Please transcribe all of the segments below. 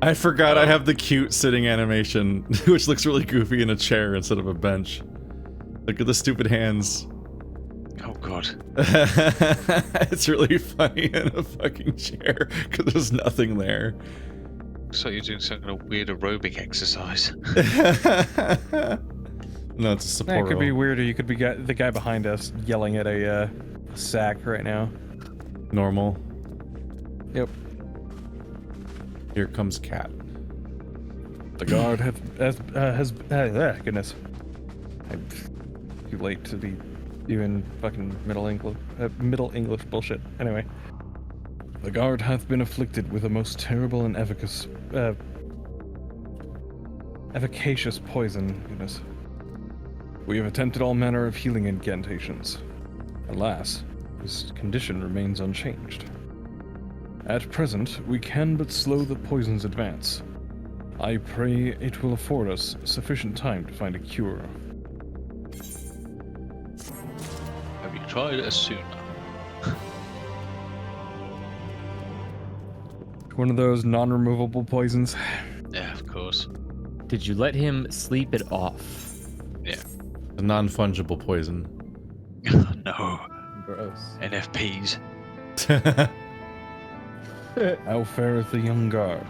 I forgot I have the cute sitting animation, which looks really goofy in a chair instead of a bench. Look at the stupid hands. Oh god. It's really funny in a fucking chair, because there's nothing there. Looks like you're doing some kind of weird aerobic exercise. No, it's a support. It could be weirder. You could be the guy behind us yelling at a sack right now. Normal. Yep. Here comes Cat. The guard goodness. I'm too late to be doing fucking Middle English bullshit. Anyway. The guard hath been afflicted with a most terrible and efficacious poison. Goodness. We have attempted all manner of healing incantations. Alas, his condition remains unchanged. At present, we can but slow the poison's advance. I pray it will afford us sufficient time to find a cure. Have you tried a sooner? One of those non-removable poisons. Yeah, of course. Did you let him sleep it off? Yeah. A non-fungible poison. No. Gross. NFPs. How fareth the young guard?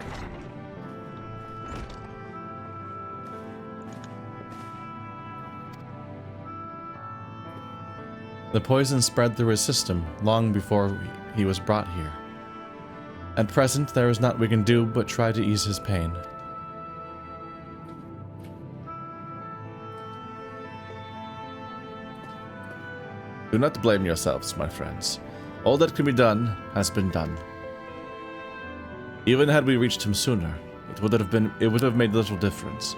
The poison spread through his system long before he was brought here. At present, there is naught we can do but try to ease his pain. Do not blame yourselves, my friends. All that can be done has been done. Even had we reached him sooner, it would have made little difference.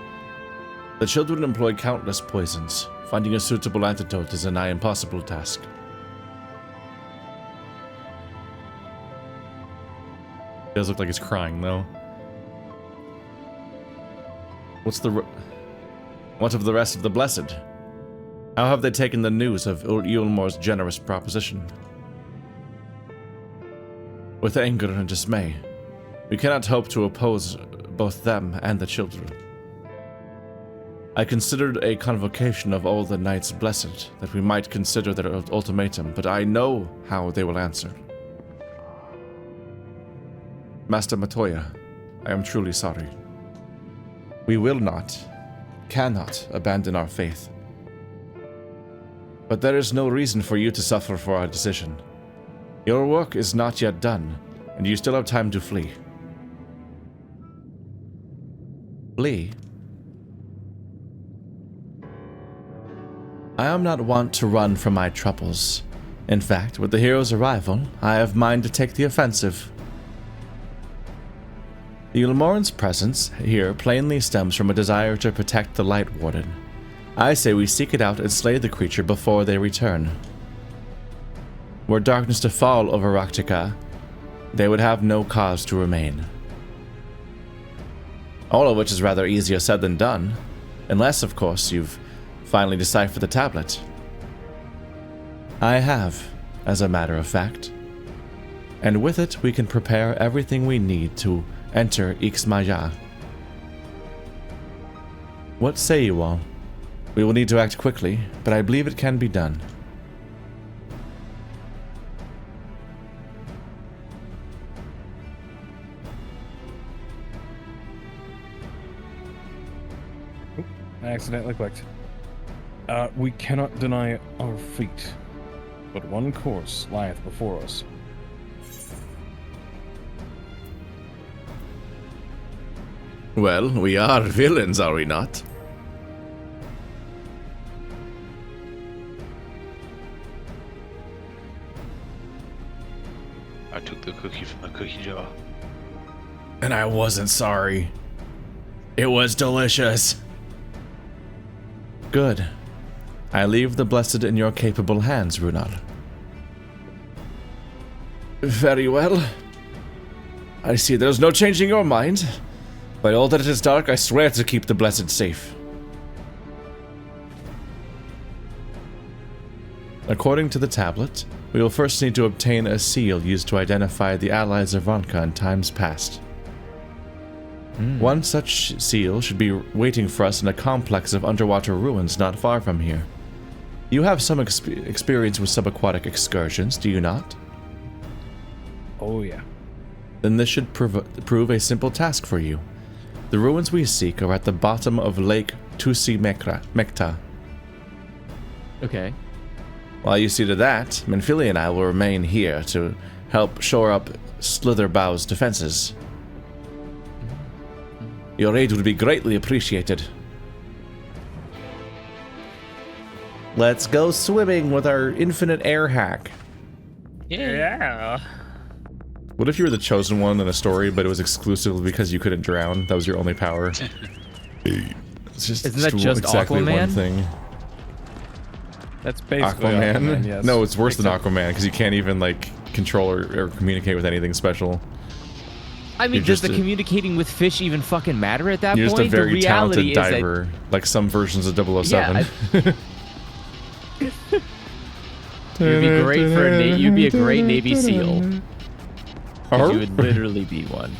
The children employ countless poisons. Finding a suitable antidote is a nigh impossible task. He does look like he's crying, though. What of the rest of the Blessed? How have they taken the news of Eulmore's generous proposition? With anger and dismay. We cannot hope to oppose both them and the children. I considered a convocation of all the Knights Blessed, that we might consider their ultimatum, but I know how they will answer. Master Matoya, I am truly sorry. We will not, cannot abandon our faith. But there is no reason for you to suffer for our decision. Your work is not yet done, and you still have time to flee. Flee? I am not wont to run from my troubles. In fact, with the hero's arrival, I have mind to take the offensive. The Eulmoran's presence here plainly stems from a desire to protect the Light Warden. I say we seek it out and slay the creature before they return. Were darkness to fall over Raktika, they would have no cause to remain. All of which is rather easier said than done, unless, of course, you've finally deciphered the tablet. I have, as a matter of fact. And with it, we can prepare everything we need to enter Ixmaya. What say you all? We will need to act quickly, but I believe it can be done. I accidentally clicked. We cannot deny our feet, but one course lieth before us. Well, we are villains, are we not? I took the cookie from the cookie jar. And I wasn't sorry. It was delicious. Good. I leave the Blessed in your capable hands, Runar. Very well. I see there's no changing your mind. By all that it is dark, I swear to keep the Blessed safe. According to the tablet, we will first need to obtain a seal used to identify the allies of Ronka in times past. One such seal should be waiting for us in a complex of underwater ruins not far from here. You have some experience with subaquatic excursions, do you not? Oh, yeah. Then this should prove a simple task for you. The ruins we seek are at the bottom of Lake Tusi-Mekta. Okay. While you see to that, Menphili and I will remain here to help shore up Slitherbow's defenses. Your aid would be greatly appreciated. Let's go swimming with our infinite air hack. Yeah. What if you were the chosen one in a story, but it was exclusively because you couldn't drown? That was your only power. It's just, Isn't that just exactly Aquaman? one thing. That's basically Aquaman? yes. No, it's worse than Aquaman because you can't even like control or communicate with anything special. I mean, You're does just the a- communicating with fish even fucking matter at that You're point? just a very the reality talented is diver, like some versions of 007. Yeah, you'd be great for you'd be a great Navy SEAL. 'Cause you would literally be one.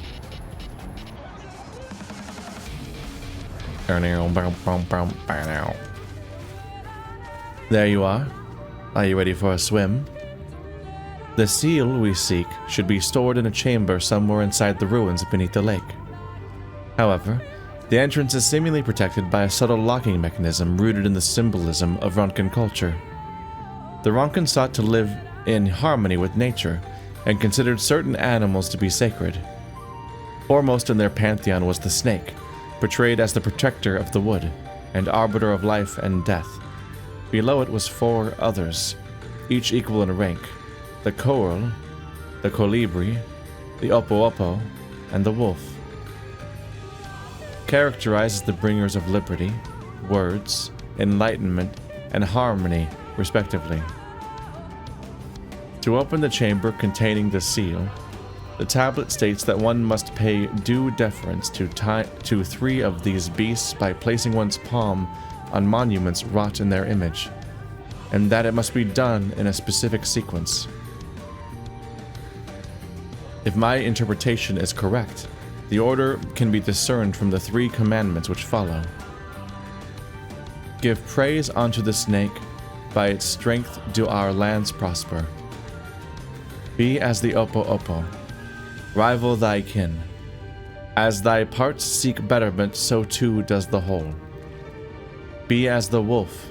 There you are. Are you ready for a swim? The seal we seek should be stored in a chamber somewhere inside the ruins beneath the lake. However, the entrance is seemingly protected by a subtle locking mechanism rooted in the symbolism of Ronkan culture. The Ronkan sought to live in harmony with nature and considered certain animals to be sacred. Foremost in their pantheon was the snake, portrayed as the protector of the wood and arbiter of life and death. Below it was 4 others, each equal in rank: the coral, the colibri, the opo-opo, and the wolf. Characterized as the bringers of liberty, words, enlightenment, and harmony, respectively. To open the chamber containing the seal, the tablet states that one must pay due deference to 3 of these beasts by placing one's palm on monuments wrought in their image, and that it must be done in a specific sequence. If my interpretation is correct, the order can be discerned from the 3 commandments which follow. Give praise unto the snake, by its strength do our lands prosper. Be as the opo-opo, rival thy kin. As thy parts seek betterment, so too does the whole. Be as the wolf,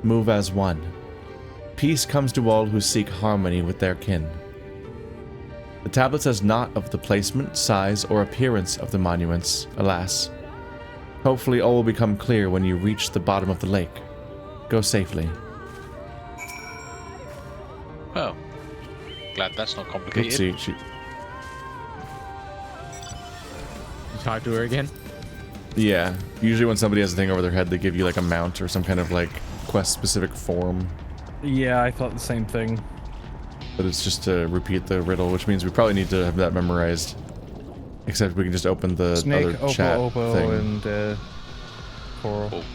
move as one. Peace comes to all who seek harmony with their kin. The tablet says naught of the placement, size, or appearance of the monuments, alas. Hopefully all will become clear when you reach the bottom of the lake. Go safely. Well, glad that's not complicated. Oopsie, You talk to her again? yeah, usually when somebody has a thing over their head, they give you like a mount or some kind of like quest-specific form. Yeah, I thought the same thing. But it's just to repeat the riddle, which means we probably need to have that memorized. Except we can just open the Snake, other chat opo-opo, thing. and coral. Wolf.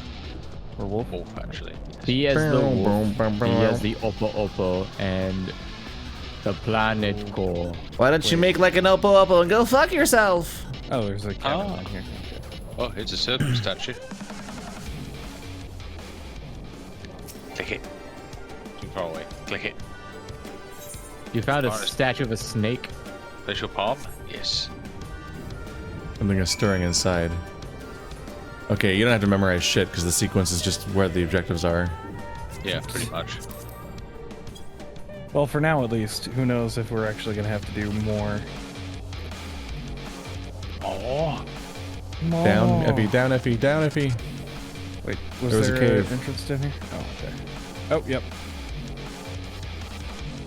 Or wolf? Wolf, actually. Be as the wolf, be as the opo-opo, and the planet core. Why don't you make like an opo-opo and go fuck yourself? Oh, there's a cabin Ah. in here. Oh, here's a serpent statue. Click it. Too far away. Click it. You found a Honest. statue of a snake? Place your palm. Yes. Something is stirring inside. Okay, you don't have to memorize shit because the sequence is just where the objectives are. Yeah, pretty much. Well, for now at least. Who knows if we're actually going to have to do more. Oh. Down, Effie, down, Effie, down, Effie. Wait, was There was a there cave. an entrance down here? Oh, okay. Oh, yep.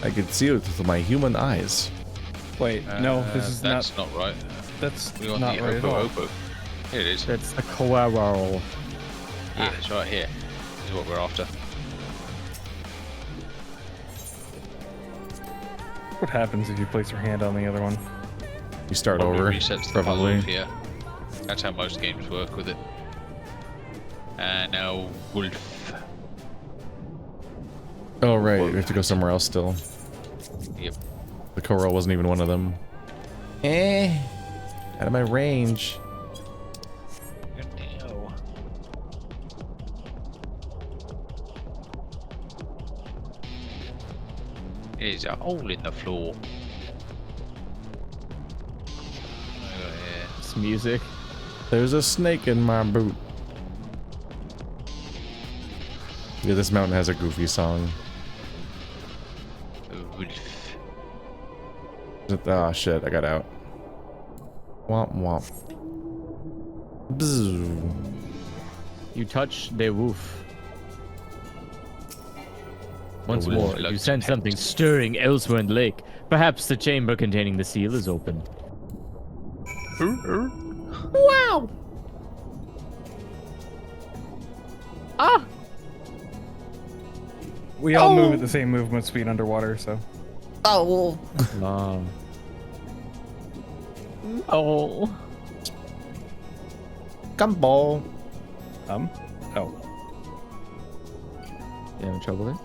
I could see it with my human eyes. Wait, no, this is not. That's not right. That's We want not the right at all. opo-opo. Here it is. That's the coral. Yeah, it's right here. This is what we're after. What happens if you place your hand on the other one? You start Probably over, resets the probably. puzzle, yeah. That's how most games work with it. And now wolf. Oh right, we have to go somewhere else still. Yep. The coral wasn't even one of them. Out of my range. There's a hole in the floor. It's music. There's a snake in my boot. Yeah, this mountain has a goofy song. Wolf. Oh shit, I got out. Womp womp. Bzzz. You touch the wolf. Once The wolf more, you looks sense pet. something stirring elsewhere in the lake. Perhaps the chamber containing the seal is open. Wow! Ah! We all move at the same movement speed underwater, so. Oh. Oh. Gumball. Oh. You having trouble there?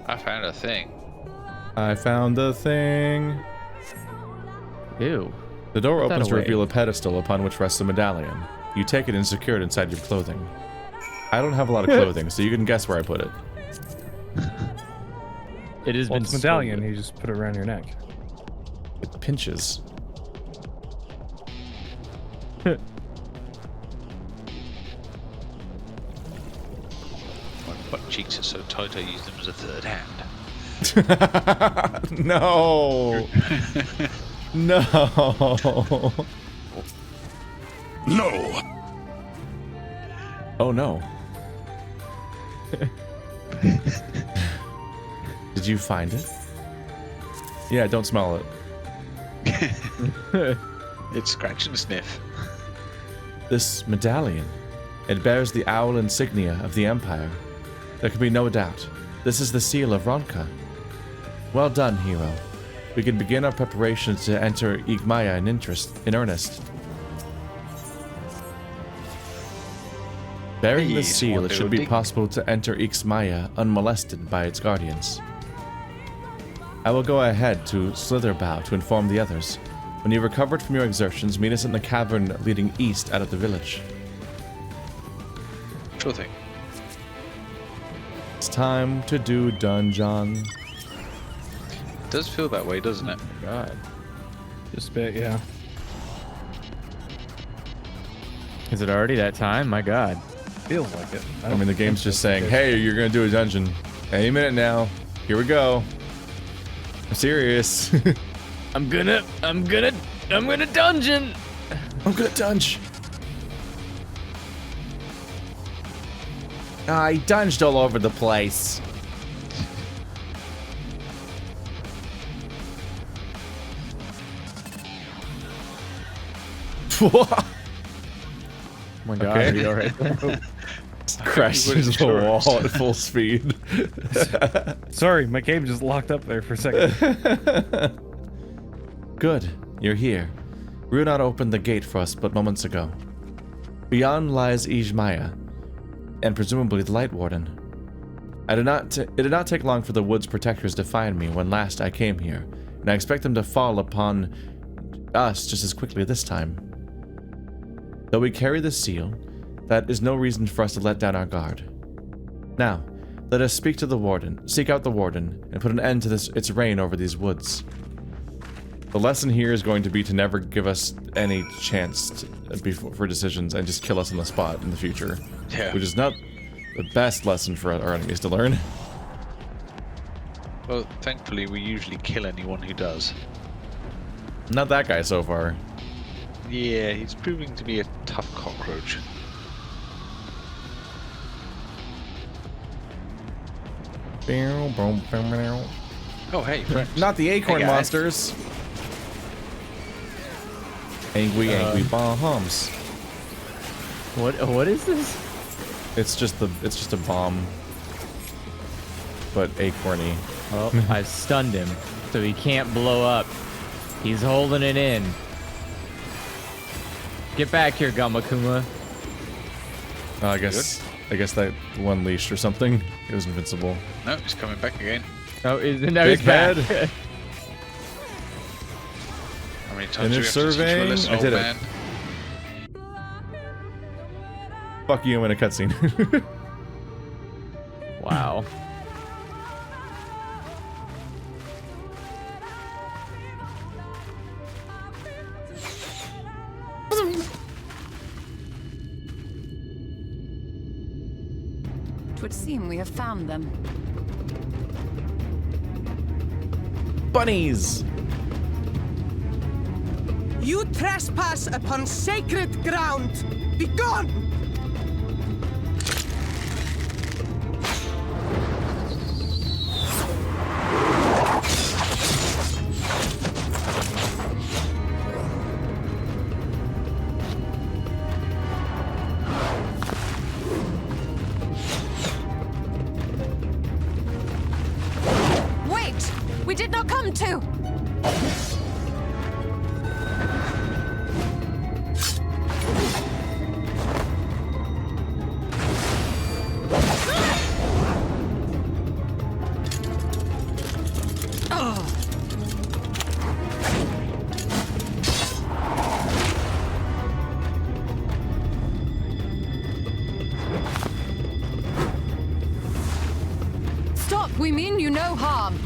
I found a thing. I found the thing. Ew. The door Put that opens to away. reveal a pedestal upon which rests a medallion. You take it and secure it inside your clothing. I don't have a lot of clothing, so you can guess where I put it. It has Well, been it's medallion. stolen. You just put it around your neck. It pinches. My butt cheeks are so tight I use them as a third hand. No. No. No! Oh no. Did you find it? Yeah, don't smell it. It's scratch and sniff. This medallion. It bears the owl insignia of the Empire. There can be no doubt. This is the seal of Ronka. Well done, hero. We can begin our preparations to enter Igmaya in earnest. Bearing the Please, seal, it should be Wonder possible to enter Ixmaya unmolested by its guardians. I will go ahead to Slitherbow to inform the others. When you've recovered from your exertions, meet us in the cavern leading east out of the village. Sure thing. It's time to do dungeon. It does feel that way, doesn't it? God. Just a bit, yeah. Is it already that time? My God. Feels like it. I mean, the game's just saying, hey, you're gonna do a dungeon. Any minute now. Here we go. I'm serious. I'm gonna dungeon. I'm gonna dunge. I dunged all over the place. Oh my God. Okay. Are you alright? Crashed What is into the yours? wall at full speed. Sorry, my game just locked up there for a second. Good, you're here. Runot opened the gate for us but moments ago. Beyond lies Ijmaya, and presumably the Light Warden. It did not take long for the Wood's protectors to find me when last I came here, and I expect them to fall upon us just as quickly this time. Though we carry the seal, that is no reason for us to let down our guard. Now, let us seek out the Warden, and put an end to its reign over these woods. The lesson here is going to be to never give us any chance for decisions and just kill us on the spot in the future. Yeah. Which is not the best lesson for our enemies to learn. Well, thankfully we usually kill anyone who does. Not that guy so far. Yeah, he's proving to be a tough cockroach. Oh, hey, friends. Not the acorn Hey, guys. monsters. Angry bombs. What is this? It's just a bomb, but acorny. Oh, I've stunned him, so he can't blow up. He's holding it in. Get back here, Gamakuma. I guess that one leashed or something. It was invincible. No, he's coming back again. Oh, now Big he's back. head. How many times do we Finish have to teach surveying? Willis, I old did it. man? Fuck you in a cutscene. Wow. It would seem we have found them. Bunnies! You trespass upon sacred ground! Begone! Wait! We did not come to! Stop! We mean you no harm.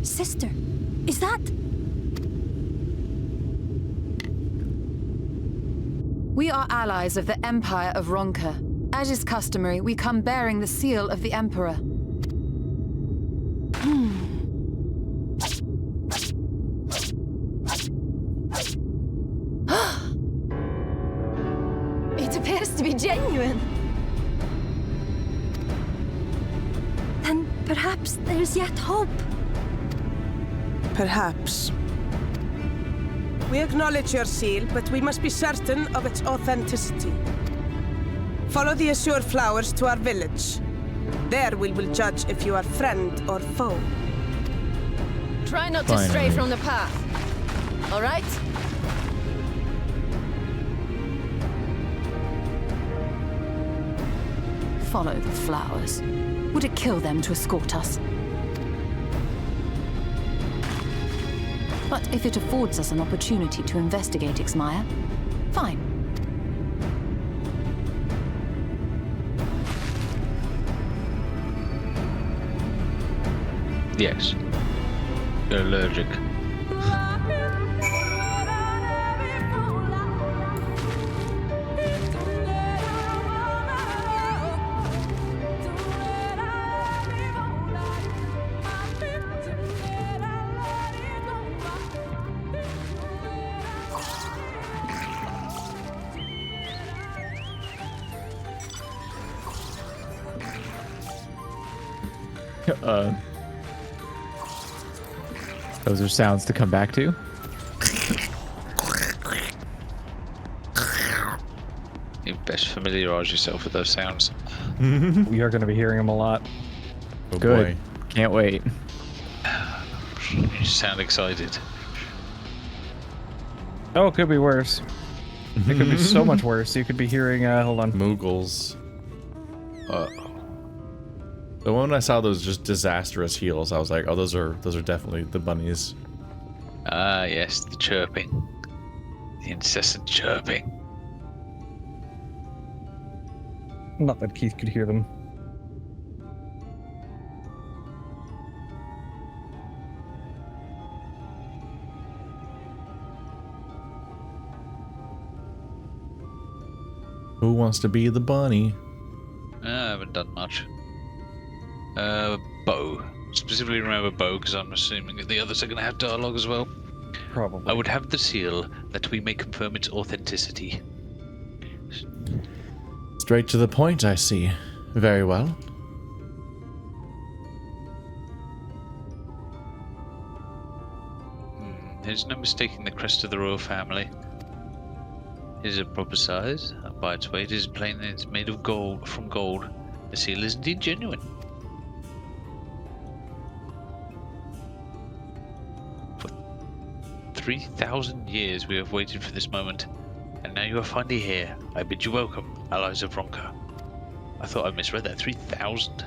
Sister, is that? We are allies of the Empire of Ronka. As is customary, we come bearing the seal of the Emperor. It appears to be genuine. Then perhaps there's yet hope. Perhaps. We acknowledge your seal, but we must be certain of its authenticity. Follow the azure flowers to our village. There we will judge if you are friend or foe. Try not to stray from the path. All right? Follow the flowers. Would it kill them to escort us? But if it affords us an opportunity to investigate Ixmaya, fine. Yes. You're allergic. Those are sounds to come back to. You best familiarize yourself with those sounds. We are going to be hearing them a lot. Oh Good. boy. Can't wait. You sound excited. Oh, it could be worse. It could be so much worse. You could be hearing, hold on. Moogles. The moment I saw those just disastrous heels, I was like, oh, those are definitely the bunnies. Ah, yes, the chirping. The incessant chirping. Not that Keith could hear them. Who wants to be the bunny? I haven't done much. Bo. Specifically remember Bo, because I'm assuming that the others are going to have dialogue as well. Probably. I would have the seal that we may confirm its authenticity. Straight to the point, I see. Very well. There's no mistaking the crest of the royal family. It is a proper size. By its weight, it is plain that it's made of gold. From gold, the seal is indeed genuine. For 3,000 years we have waited for this moment, and now you are finally here. I bid you welcome, allies of Ronka. I thought I misread that. 3,000.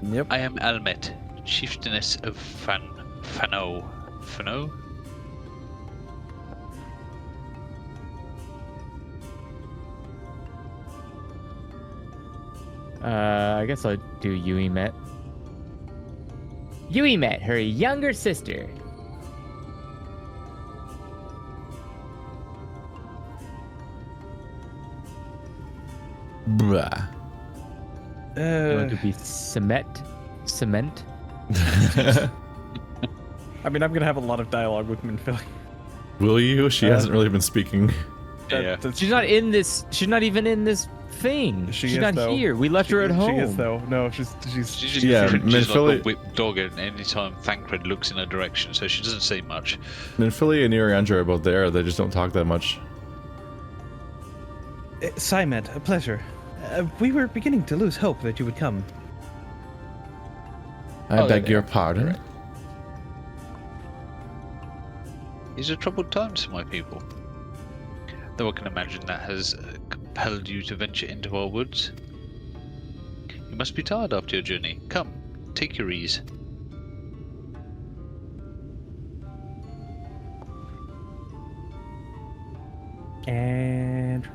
Yep. I am Almet, chieftainess of Fano. Fano? I guess I'll do Yui met. Yui met her younger sister. Blah. You want to be cement? I mean, I'm gonna have a lot of dialogue with Minfili. Will you? She hasn't really been speaking. Yeah. She's not in this. She's not even in this thing. She she's is, not though. here. We left her at home. She is, though. No, she's Yeah, she's like Minfili- a whipped dog, and anytime Thancred looks in her direction, so she doesn't say much. Minfili and Iriandra are both there. They just don't talk that much. Simed, a pleasure. We were beginning to lose hope that you would come. I beg your pardon? These are troubled times for my people. Though I can imagine that has compelled you to venture into our woods. You must be tired after your journey. Come, take your ease. And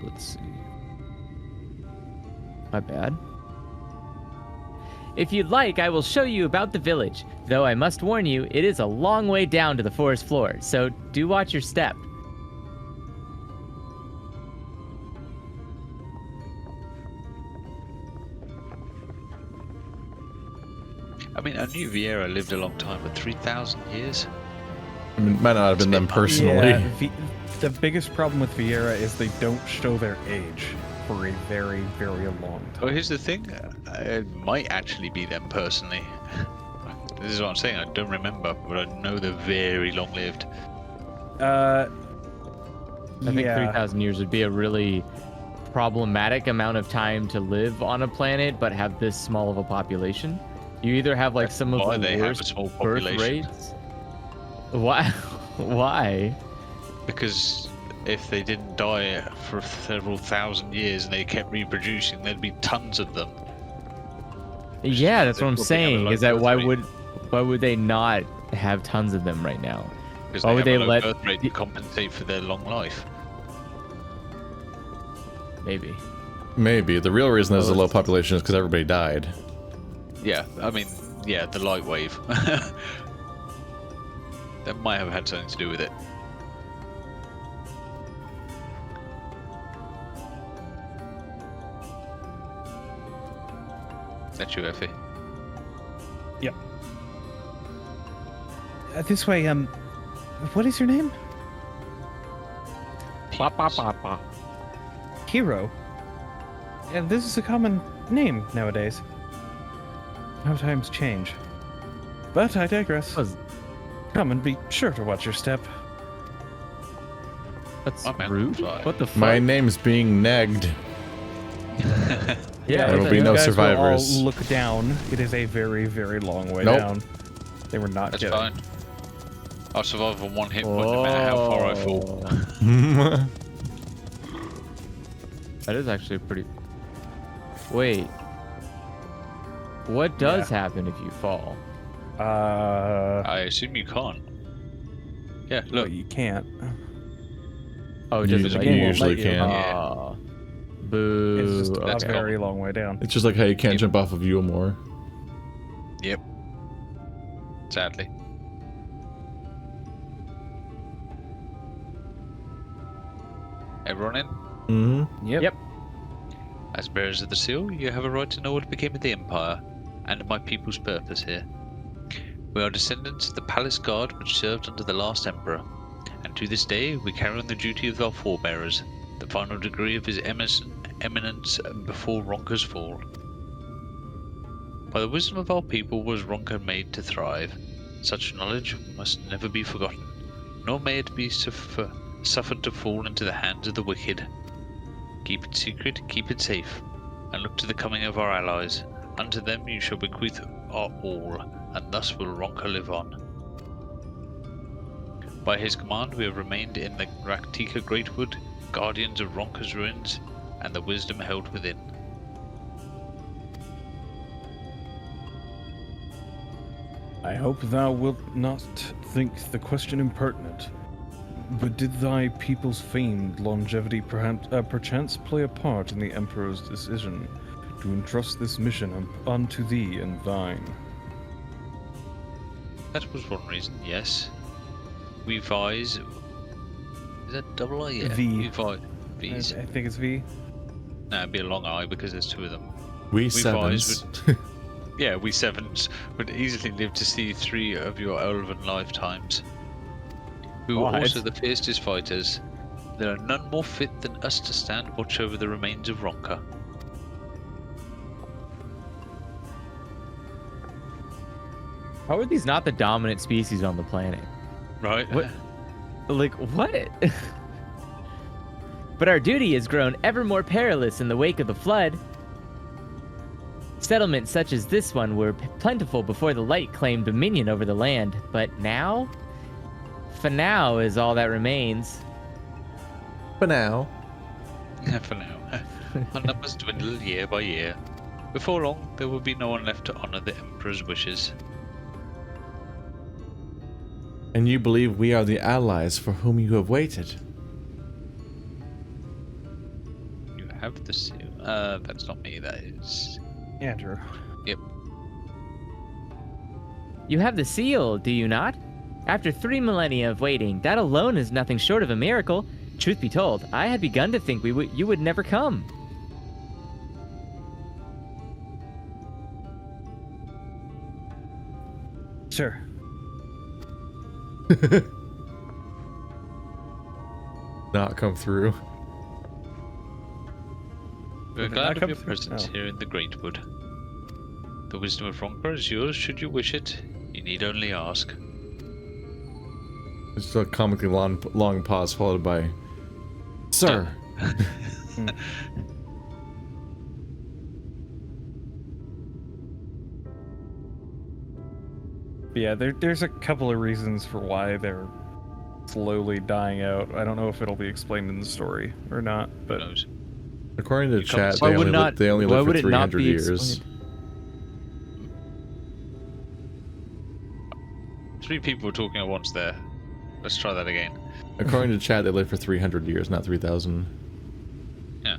Let's see. My bad. If you'd like, I will show you about the village. Though I must warn you, it is a long way down to the forest floor, so do watch your step. I mean, I knew Vieira lived a long time, but 3,000 years? I mean, it might not have been them personally. yeah, the biggest problem with Vieira is they don't show their age for a very, very long time. Well, here's the thing. It might actually be them personally. This is what I'm saying. I don't remember, but I know they're very long-lived. I think Yeah. 3,000 years would be a really problematic amount of time to live on a planet, but have this small of a population. You either have like some of Why the they have a worst small birth population. rates. Why? Why? Because if they didn't die for several thousand years and they kept reproducing, there'd be tons of them. Yeah, that's They what I'm probably have a saying. low Is that birth why rate. would they not have tons of them right now? Because Why they would have they a low let birth rate the- to compensate for their long life. Maybe. Maybe. The real reason there's a low population is because everybody died. Yeah, I mean, yeah, the light wave. That might have had something to do with it. That's you, Effie. Yep. This way, what is your name? Ba, ba, ba, ba. Hero. And this is a common name nowadays. How times change. But I digress. Was- Come and be sure to watch your step. That's Oh, man. rude. Sorry. What the fuck? My name's being negged. Yeah, There will what be the- no you guys survivors. Will all look down. It is a very, very long way Nope. down. They were not That's kidding. fine. I'll survive on one hit point no matter how far I fall. Oh. That is actually pretty. Wait. What does happen if you fall? I assume you can't. Yeah, Well, look. you can't. Oh, You- just The you like game won't usually let you. can. Yeah. Boo. It's just That's a okay. very long way down. It's just like how you can't jump off of Yulmore. Yep. Sadly. Everyone in? Mm-hmm. Yep. As bearers of the seal, you have a right to know what became of the Empire, and my people's purpose here. We are descendants of the palace guard which served under the last emperor, and to this day we carry on the duty of our forebearers, the final degree of his eminence before Ronka's fall. By the wisdom of our people was Ronka made to thrive. Such knowledge must never be forgotten, nor may it be suffered to fall into the hands of the wicked. Keep it secret, keep it safe, and look to the coming of our allies. Unto them you shall bequeath our all, and thus will Ronka live on. By his command we have remained in the Raktika Greatwood, guardians of Ronka's ruins, and the wisdom held within. I hope thou wilt not think the question impertinent. But did thy people's famed longevity perchance play a part in the Emperor's decision to entrust this mission unto thee and thine? That was one reason, yes. We vise... Is that double I? Yeah. V. We vise... V's. I think it's V. No, it'd be a long I because there's two of them. We fives sevens. Yeah, we sevens would easily live to see 3 of your elven lifetimes. We were What? also the fiercest fighters. There are none more fit than us to stand watch over the remains of Ronka. How are these not the dominant species on the planet? Right? What? Like, what? But our duty has grown ever more perilous in the wake of the flood. Settlements such as this one were plentiful before the light claimed dominion over the land, but now? For now is all that remains. For now. For now. Our numbers dwindle year by year. Before long, there will be no one left to honor the Emperor's wishes. And you believe we are the allies for whom you have waited? You have the seal. That's not me, that is... Andrew. Yep. You have the seal, do you not? After 3 millennia of waiting, that alone is nothing short of a miracle. Truth be told, I had begun to think you would never come. Sure. Not come through. We're Did it glad not of come your through? presence Oh. here in the Great Wood. The wisdom of Ronka is yours should you wish it. You need only ask. It's a comically long pause followed by, Sir. Yeah, there's a couple of reasons for why they're slowly dying out. I don't know if it'll be explained in the story or not, Who but knows? According to You come- chat, Why they would only, not- they only why live for would it not 300 be years. explained? 3 people talking at once there. Let's try that again. According to chat, they live for 300 years, not 3,000. Yeah.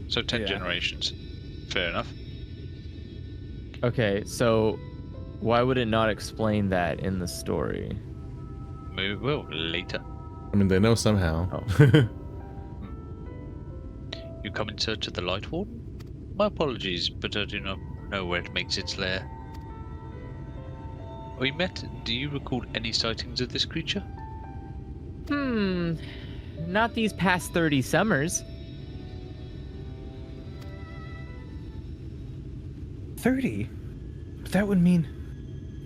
So 10 Yeah. generations. Fair enough. Okay, so why would it not explain that in the story? Maybe well later. I mean, they know somehow. Oh. You come in search of the Light Warden? My apologies, but I do not know where it makes its lair. We met. Do you recall any sightings of this creature? Not these past 30 summers. 30? But that would mean...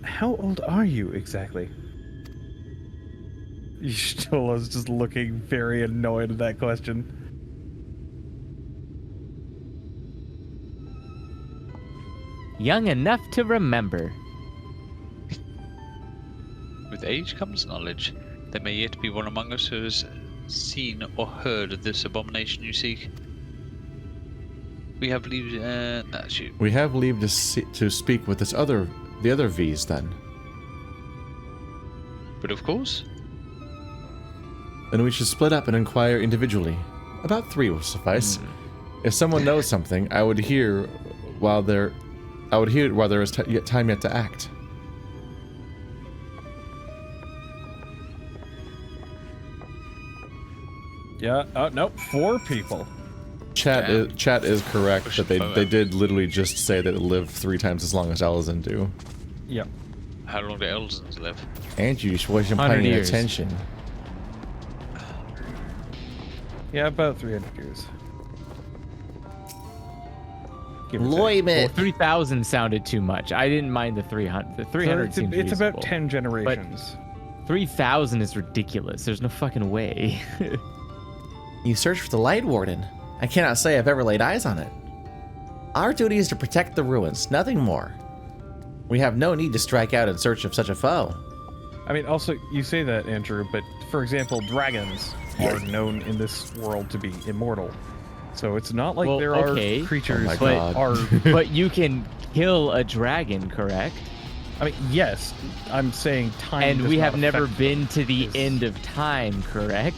How old are you exactly? Yishtola's just looking very annoyed at that question. Young enough to remember. With age comes knowledge. There may yet be one among us who has seen or heard of this abomination you seek. We have leave. That's you. We have leave to speak with the other V's then. But of course, Then we should split up and inquire individually. About 3 will suffice. If someone knows something, I would hear while there is time yet to act. Yeah, nope, 4 people. Chat is correct, Push but the they did literally just say that they live 3 times as long as Elzen do. Yep. how long do Elzens live? And you wasn't 100 paying years. attention. Yeah, about 300 years. Give or take. Well, 3,000 sounded too much. I didn't mind the 300. The 300 So seems it's about reasonable. 10 generations. 3,000 is ridiculous. There's no fucking way. You search for the Light Warden. I cannot say I've ever laid eyes on it. Our duty is to protect the ruins, nothing more. We have no need to strike out in search of such a foe. I mean, also, you say that, Andrew, but for example, dragons are known in this world to be immortal. So it's not like Well, there okay. are creatures Oh my that God. are... But you can kill a dragon, correct? I mean, yes, I'm saying time And does we not have never affect been to the this. end of time, correct?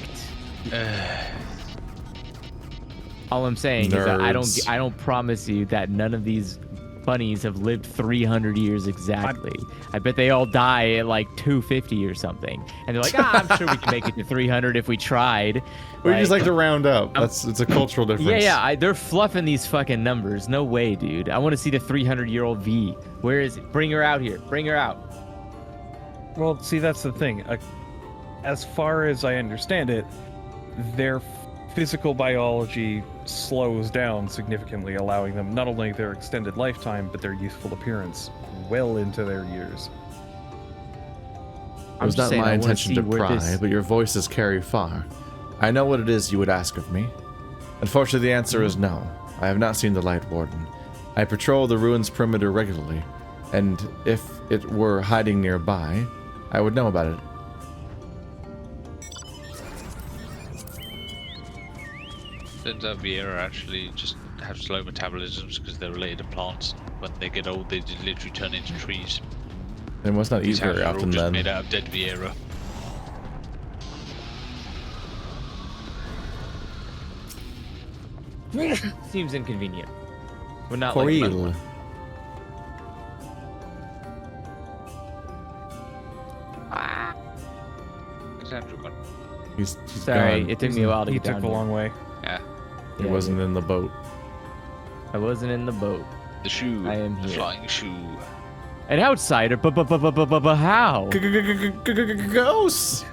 All I'm saying is that Nerds. I don't promise you that none of these bunnies have lived 300 years exactly. I bet they all die at like 250 or something. And they're like, I'm sure we can make it to 300 if we tried. We just like to round up. It's a cultural difference. They're fluffing these fucking numbers. No way, dude. I want to see the 300-year-old V. Where is it? Bring her out here. Bring her out. Well, see, that's the thing. As far as I understand it, their physical biology slows down significantly, allowing them not only their extended lifetime, but their youthful appearance well into their years. It was not my intention to pry, but your voices carry far. I know what it is you would ask of me. Unfortunately, the answer is no. I have not seen the Light Warden. I patrol the ruins perimeter regularly, and if it were hiding nearby, I would know about it. Turns out Viera actually just have slow metabolisms because they're related to plants. When they get old, they just literally turn into trees. They must not eat These houses very are all often just then. made out of dead Viera. Seems inconvenient. Would not Coril. like Cassandra one. He's Sorry, gone. it took me a while to He get took down the here. long way. Yeah. He Yeah, wasn't in the boat. I wasn't in the boat. The shoe. I am the here. flying shoe. An outsider, how? Ghosts!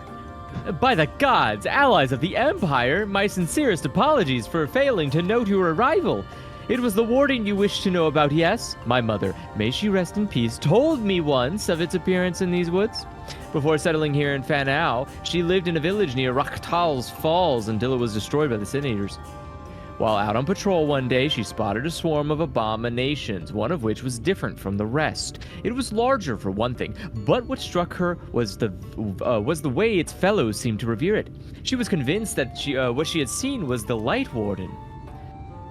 By the gods, allies of the Empire, my sincerest apologies for failing to note your arrival. It was the warden you wished to know about, yes? My mother, may she rest in peace, told me once of its appearance in these woods. Before settling here in Fanau, she lived in a village near Raktal's Falls until it was destroyed by the Sin Eaters. While out on patrol one day, she spotted a swarm of abominations, one of which was different from the rest. It was larger, for one thing, but what struck her was the way its fellows seemed to revere it. She was convinced that what she had seen was the Light Warden.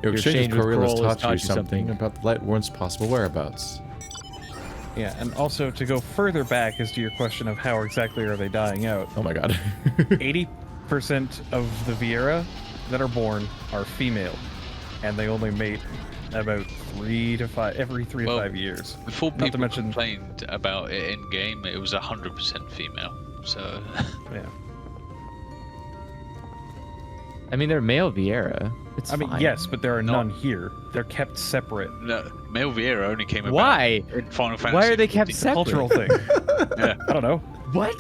Your exchange with Coril Coril has taught you something about the Light Warden's possible whereabouts. Yeah, and also to go further back as to your question of how exactly are they dying out, Oh my god. 80% of the Viera that are born are female, and they only mate about 3 to 5 every 3 to 5 years. Before Not to people mention- complained about it in game, it was 100% female. So Yeah. I mean, they're male Vieira. It's I mean, fine. yes, but there are none here. They're kept separate. no, male Viera only came about Why? in Final Fantasy. Why are they kept 15. separate? Cultural thing. Yeah. I don't know. What?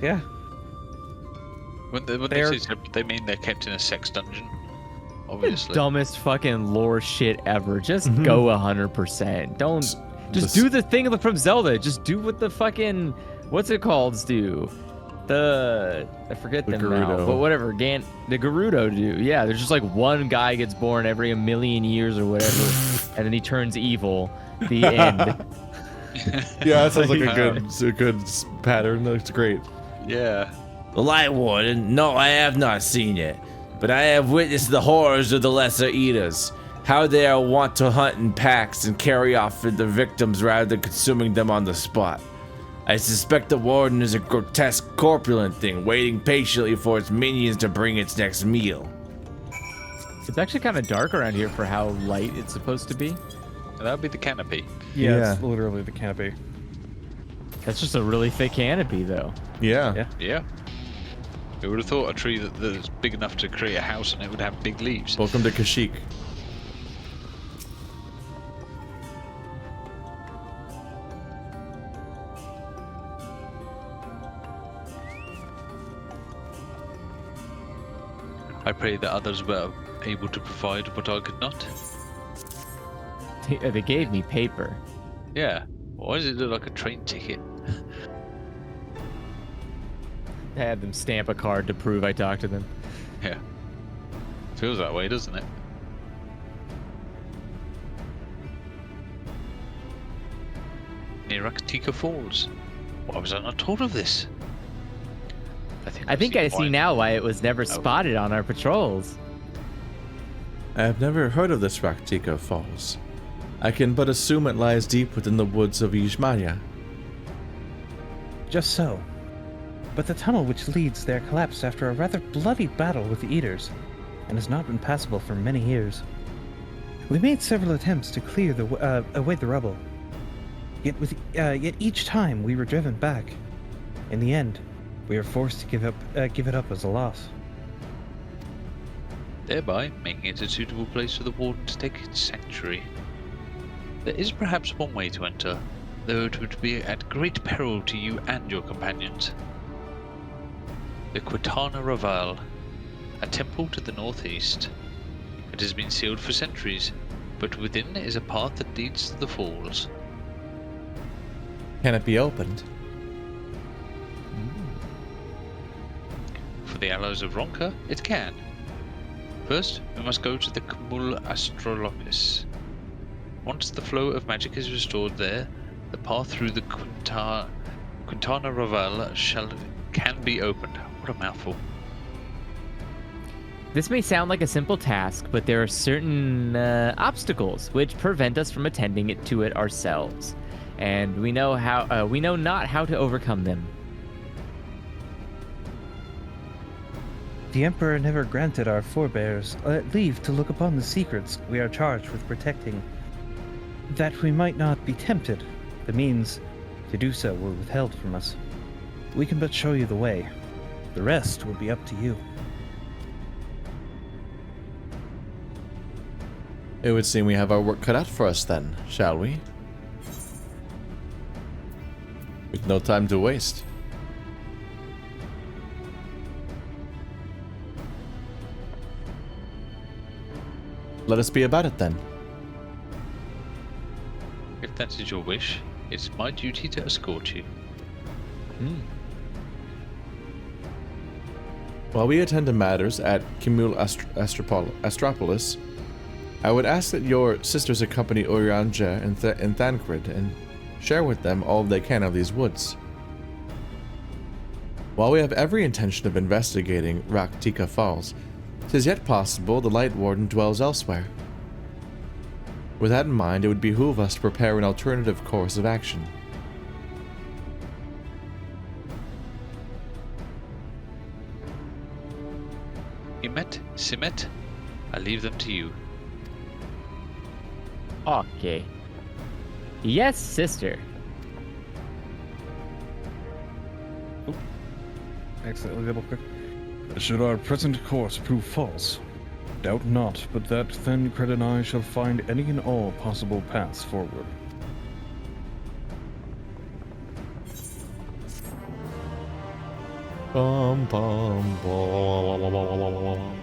Yeah. When they They're- say separate, they mean they're kept in a sex dungeon. Obviously. Dumbest fucking lore shit ever. Just go 100%. Don't just The- do the thing from Zelda. Just do what the fucking what's it called do. I forget The them now, Gerudo. but whatever. The Gerudo do. Yeah, there's just like one guy gets born every 1,000,000 years or whatever, and then he turns evil. The end. Yeah, that sounds like a good pattern. That's great. Yeah. The Light Warden? No, I have not seen it. But I have witnessed the horrors of the Lesser Eaters. How they are wont to hunt in packs and carry off their victims rather than consuming them on the spot. I suspect the Warden is a grotesque, corpulent thing, waiting patiently for its minions to bring its next meal. It's actually kind of dark around here for how light it's supposed to be. That would be the canopy. Yeah, it's literally the canopy. That's just a really thick canopy, though. Yeah. Yeah. Yeah. Who would have thought a tree that's big enough to create a house and it would have big leaves? Welcome to Kashyyyk. I pray that others were able to provide what I could not. They gave me paper. Yeah. Why does it look like a train ticket? I had them stamp a card to prove I talked to them. Yeah. Feels that way, doesn't it? Near Rakatika Falls. Why was I not told of this? I think I see why. now why it was never spotted on our patrols. I have never heard of this Raktika Falls. I can but assume it lies deep within the woods of Ijmaya. Just so. But the tunnel which leads there collapsed after a rather bloody battle with the Eaters, and has not been passable for many years. We made several attempts to clear away the rubble. Yet each time we were driven back. In the end, we were forced to give it up as a loss. Thereby making it a suitable place for the Warden to take its sanctuary. There is perhaps one way to enter, though it would be at great peril to you and your companions. The Quitana Raval, a temple to the northeast. It has been sealed for centuries, but within is a path that leads to the falls. Can it be opened? For the allies of Ronka, it can. First, we must go to the Kumul Astrolopis. Once the flow of magic is restored there, the path through the Quintana Raval can be opened. What a mouthful. This may sound like a simple task, but there are certain obstacles which prevent us from attending to it ourselves, and we know not how to overcome them. The Emperor never granted our forebears leave to look upon the secrets we are charged with protecting. That we might not be tempted, the means to do so were withheld from us. We can but show you the way. The rest will be up to you. It would seem we have our work cut out for us then, shall we? With no time to waste. Let us be about it then. If that is your wish, it is my duty to escort you. While we attend to matters at Kimul Astropolis, I would ask that your sisters accompany Eorzea and Thancred and share with them all they can of these woods. While we have every intention of investigating Raktika Falls, 'tis yet possible the Light Warden dwells elsewhere. With that in mind, it would behoove us to prepare an alternative course of action. Imet, Simet, I leave them to you. Okay. Yes, sister. Accidentally double click. Should our present course prove false, doubt not, but that Thancred and I shall find any and all possible paths forward. Bum, bum, bum.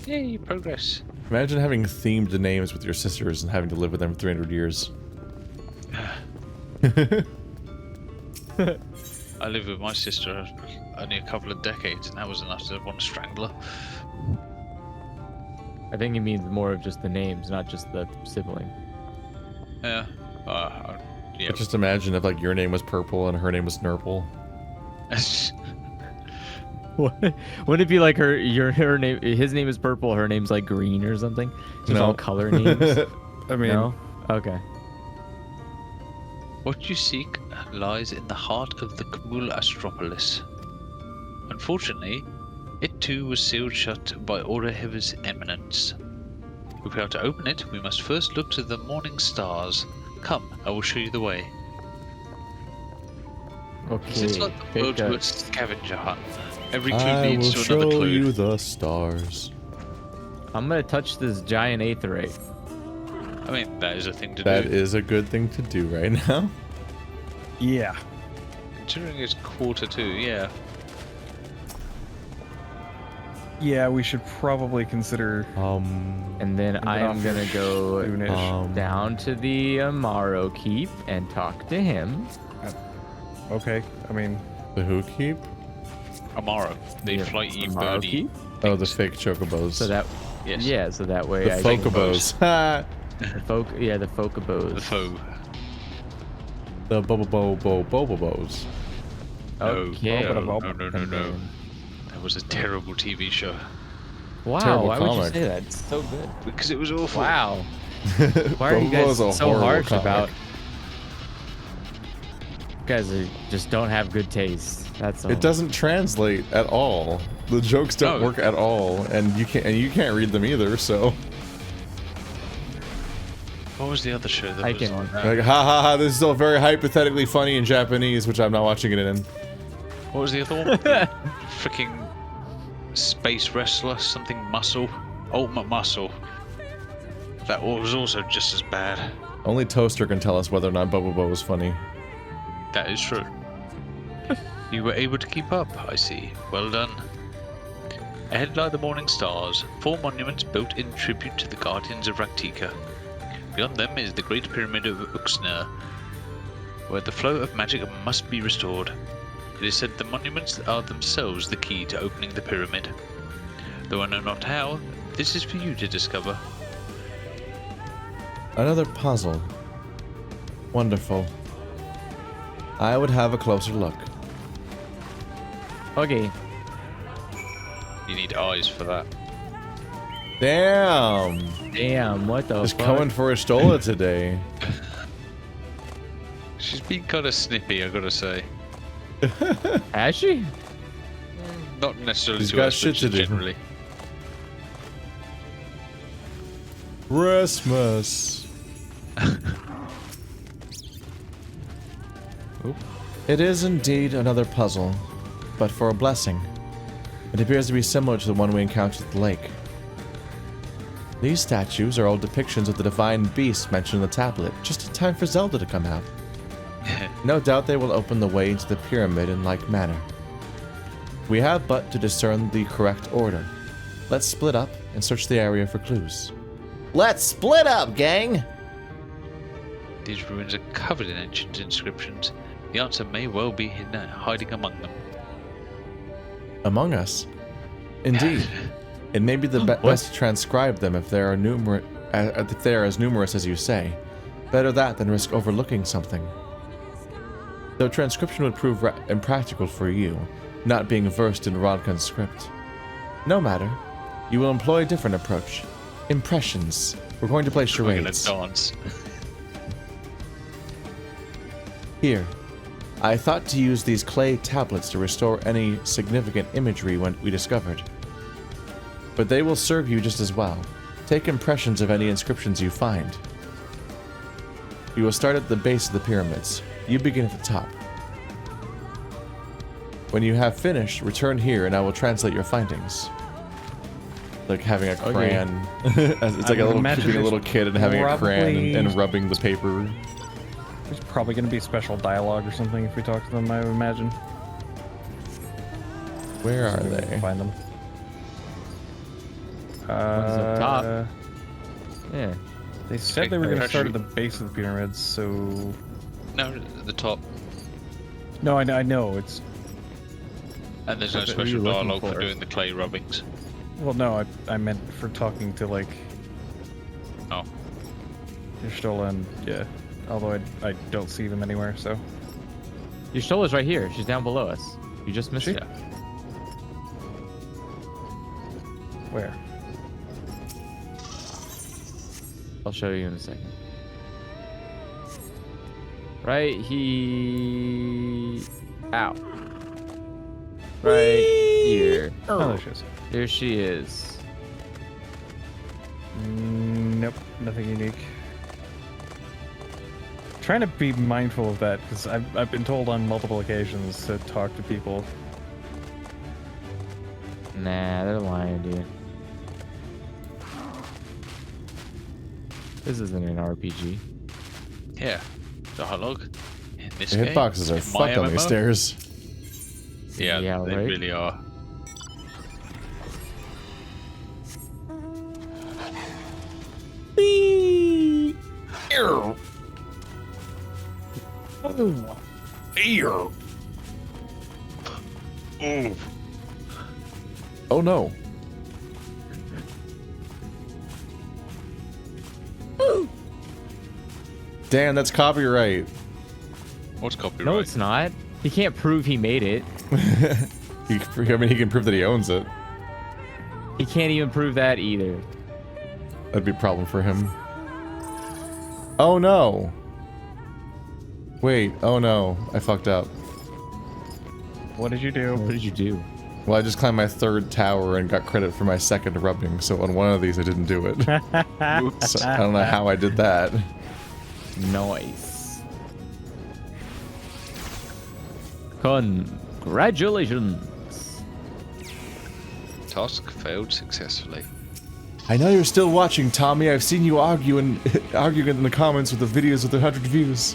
Yay, progress. Imagine having themed names with your sisters and having to live with them for 300 years. I lived with my sister only a couple of decades, and that was enough to want to strangle her. I think he means more of just the names, not just the sibling. Yeah. Yeah. But just imagine if like your name was Purple and her name was Nurple. What? Wouldn't it be like her name? His name is Purple. Her name's like Green or something. Just No. all color names. I mean, No. Okay. What you seek lies in the heart of the Kumul Astropolis. Unfortunately, it too was sealed shut by Orahev's eminence. If we are to open it, we must first look to the morning stars. Come, I will show you the way. Okay. It's like the world's pick a- worst scavenger hunt. Every clue I will leads to another show clue. you the stars. I'm gonna touch this giant aetherite. I mean, that is a thing to That do. is a good thing to do right now. yeah. Considering it's 1:45, yeah. Yeah, we should probably consider. And then I am gonna go Soonish. down to the Amaro Keep and talk to him. Okay, I mean, The who keep? Amaro, the Yeah, flighty Amaro birdie. Keep? Oh, the fake chocobos. So that, Yes. yeah, so that way the I focobos. Ha! the Focobos. The foe. The bobobobobobos. Okay. No, no. And then- That was a terrible TV show. Wow, Terrible why would you comic. say that? It's so good. Because it was awful. Wow. Why are you guys Bobo's a so horrible harsh comic. about? You guys just don't have good taste. That's all. It doesn't translate at all. The jokes don't No. work at all, and you can't read them either. So What was the other show that I was can- on? Like, ha ha ha, this is all very hypothetically funny in Japanese, which I'm not watching it in. What was the other one? Freaking space wrestler, something muscle, ultimate muscle. That was also just as bad. Only Toaster can tell us whether or not Bubble Bo was funny. That is true. You were able to keep up, I see. Well done. Ahead lie the morning stars, 4 monuments built in tribute to the guardians of Raktika. Beyond them is the Great Pyramid of Uxner, where the flow of magic must be restored. It is said the monuments are themselves the key to opening the pyramid. Though I know not how, this is for you to discover. Another puzzle. Wonderful. I would have a closer look. Okay. You need eyes for that. Damn! Damn, what the Just fuck? coming for a Stola today. She's been kind of snippy, I gotta say. Has she? Not necessarily She's to got us, shit but to do. generally. Christmas. It is indeed another puzzle, but for a blessing. It appears to be similar to the one we encountered at the lake. These statues are old depictions of the divine beast mentioned in the tablet, just in time for Zelda to come out. No doubt they will open the way into the pyramid in like manner. We have but to discern the correct order. Let's split up and search the area for clues. Let's split up, gang! These ruins are covered in ancient inscriptions. The answer may well be hidden, hiding among them. Among us? Indeed. It may be the best to transcribe them if they are as numerous as you say. Better that than risk overlooking something. Though transcription would prove impractical for you, not being versed in Ronka's script. No matter. You will employ a different approach. Impressions. We're going to play We're gonna charades. dance. Here. I thought to use these clay tablets to restore any significant imagery we discovered. But they will serve you just as well. Take impressions of any inscriptions you find. You will start at the base of the pyramids. You begin at the top. When you have finished, return here and I will translate your findings. Like having a crayon. It's like being a little kid and having a crayon and rubbing the paper. There's probably going to be special dialogue or something if we talk to them, I would imagine. Where are So we can they? Find them. One's up top. Yeah. They said they were going to start at the base of the pyramids, so... No, at the top. No, I know, it's... And there's no What are special you looking dialogue for for? doing the clay rubbings. Well, no, I meant for talking to, like... Oh. Yoshida and... yeah. Although I don't see them anywhere, so... Yoshida's right here. She's down below us. You just missed it. Where? I'll show you in a second. Right out. Right here. Oh, there she is. There she is. Nope, nothing unique. Trying to be mindful of that, because I've been told on multiple occasions to talk to people. Nah, they're lying, dude. This isn't an RPG. Yeah. Dialogue. In this The game. hitboxes are in my fucked on these MMO. stairs. Yeah, Yeah, they right? really are. Oh no. Damn, that's copyright. What's copyright? No, it's not. He can't prove he made it. He can prove that he owns it. He can't even prove that either. That'd be a problem for him. Oh no. Wait, oh no. I fucked up. What did you do? What did you do? Well, I just climbed my third tower and got credit for my second rubbing, so on one of these I didn't do it. So I don't know how I did that. Nice. Congratulations. Task failed successfully. I know you're still watching, Tommy. I've seen you arguing in the comments with the videos with 100 views.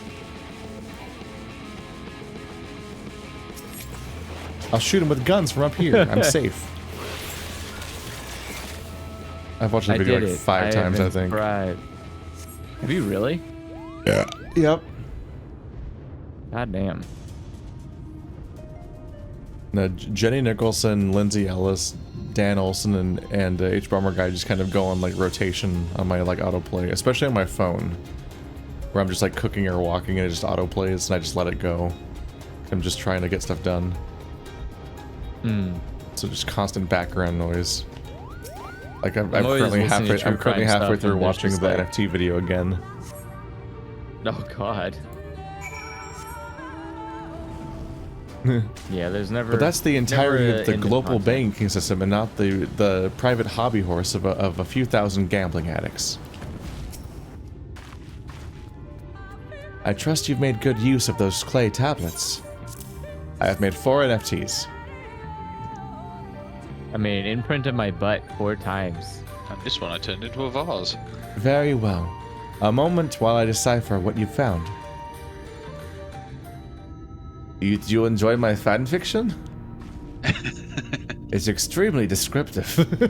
I'll shoot him with guns from up here. I'm safe. I've watched the video like 5 times, I think. Right. Have you really? Yeah. Yep. God damn. No, Jenny Nicholson, Lindsay Ellis, Dan Olson, and H Bomber Guy just kind of go on like rotation on my like autoplay, especially on my phone, where I'm just like cooking or walking and it just autoplays and I just let it go. I'm just trying to get stuff done. So just constant background noise. Like I'm currently halfway through watching the NFT video again. Oh God. Yeah, there's never. But that's the entirety of the global content. banking system, and not the private hobby horse of a few thousand gambling addicts. I trust you've made good use of those clay tablets. I have made 4 NFTs. I made an imprint of my butt 4 times. And this one I turned into a vase. Very well. A moment while I decipher what you found. Do you enjoy my fan fiction? It's extremely descriptive.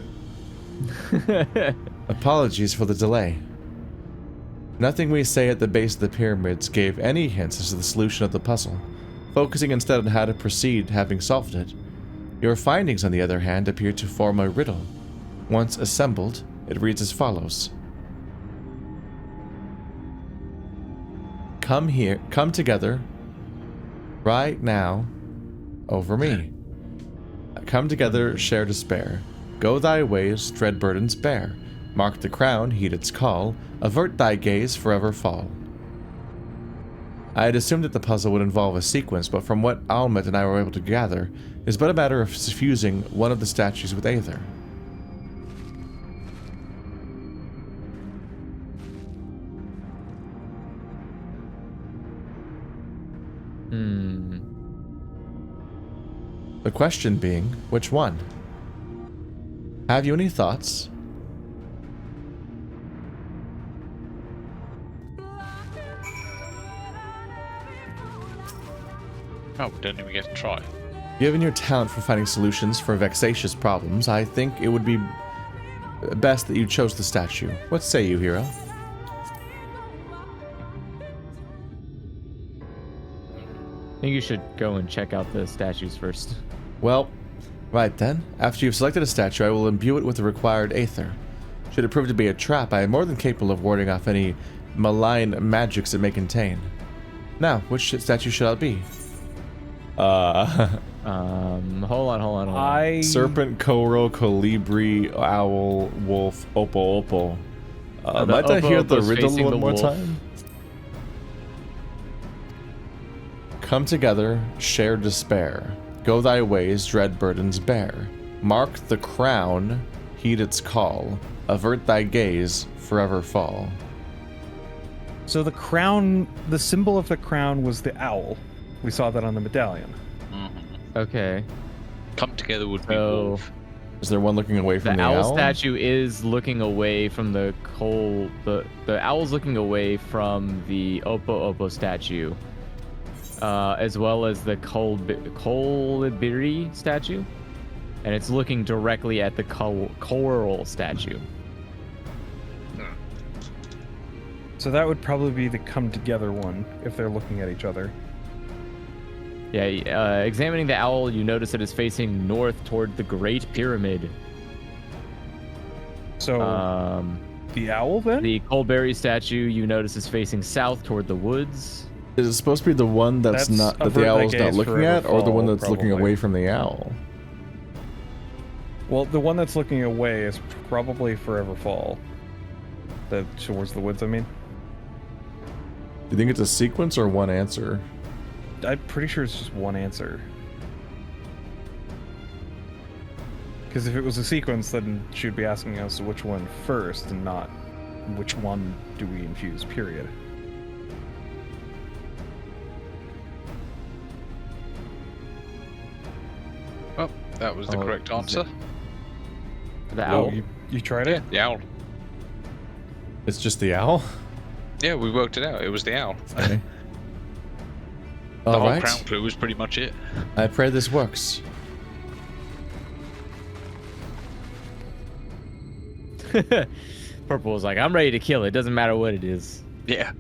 Apologies for the delay. Nothing we say at the base of the pyramids gave any hints as to the solution of the puzzle, focusing instead on how to proceed having solved it. Your findings, on the other hand, appear to form a riddle. Once assembled, it reads as follows. Come together, right now, over me. Come together, share despair. Go thy ways, dread burdens bear. Mark the crown, heed its call. Avert thy gaze, forever fall. I had assumed that the puzzle would involve a sequence, but from what Almet and I were able to gather, it is but a matter of suffusing one of the statues with aether. The question being, which one? Have you any thoughts? Oh, we don't even get to try. Given your talent for finding solutions for vexatious problems, I think it would be best that you chose the statue. What say you, hero? I think you should go and check out the statues first. Well, right then. After you've selected a statue, I will imbue it with the required aether. Should it prove to be a trap, I am more than capable of warding off any malign magics it may contain. Now, which statue should I be? Hold on. Serpent, Koro, Colibri, Owl, Wolf, Opal. Might I hear the riddle one more time? Come together, share despair. Go thy ways, dread burdens bear. Mark the crown, heed its call. Avert thy gaze, forever fall. So the crown, the symbol of the crown was the owl. We saw that on the medallion. Okay. Come together would be So- wolf. Is there one looking away from The the owl owl? statue is looking away from the the owl's looking away from the Oppo statue, as well as the Colibri statue, and it's looking directly at the coral statue. So that would probably be the come together one if they're looking at each other. Yeah, examining the owl, you notice it is facing north toward the Great Pyramid. So the owl then? The Colberry statue, you notice, is facing south toward the woods. Is it supposed to be the one that's not that avert the thy owl's not gaze, looking forever at, or the one fall, that's looking probably. away from the owl? Well, the one that's looking away is probably Forever Fall. The towards the woods, I mean. Do you think it's a sequence or one answer? I'm pretty sure it's just one answer. Because if it was a sequence, then she'd be asking us which one first, and not which one do we infuse, period. Oh, that was the correct answer. The Oh, owl. you tried Yeah, it? the owl. It's just the owl? Yeah, we worked it out. It was the owl. Okay. The whole Alright. crown clue was pretty much it. I pray this works. Purple was like, I'm ready to kill it. Doesn't matter what it is. Yeah.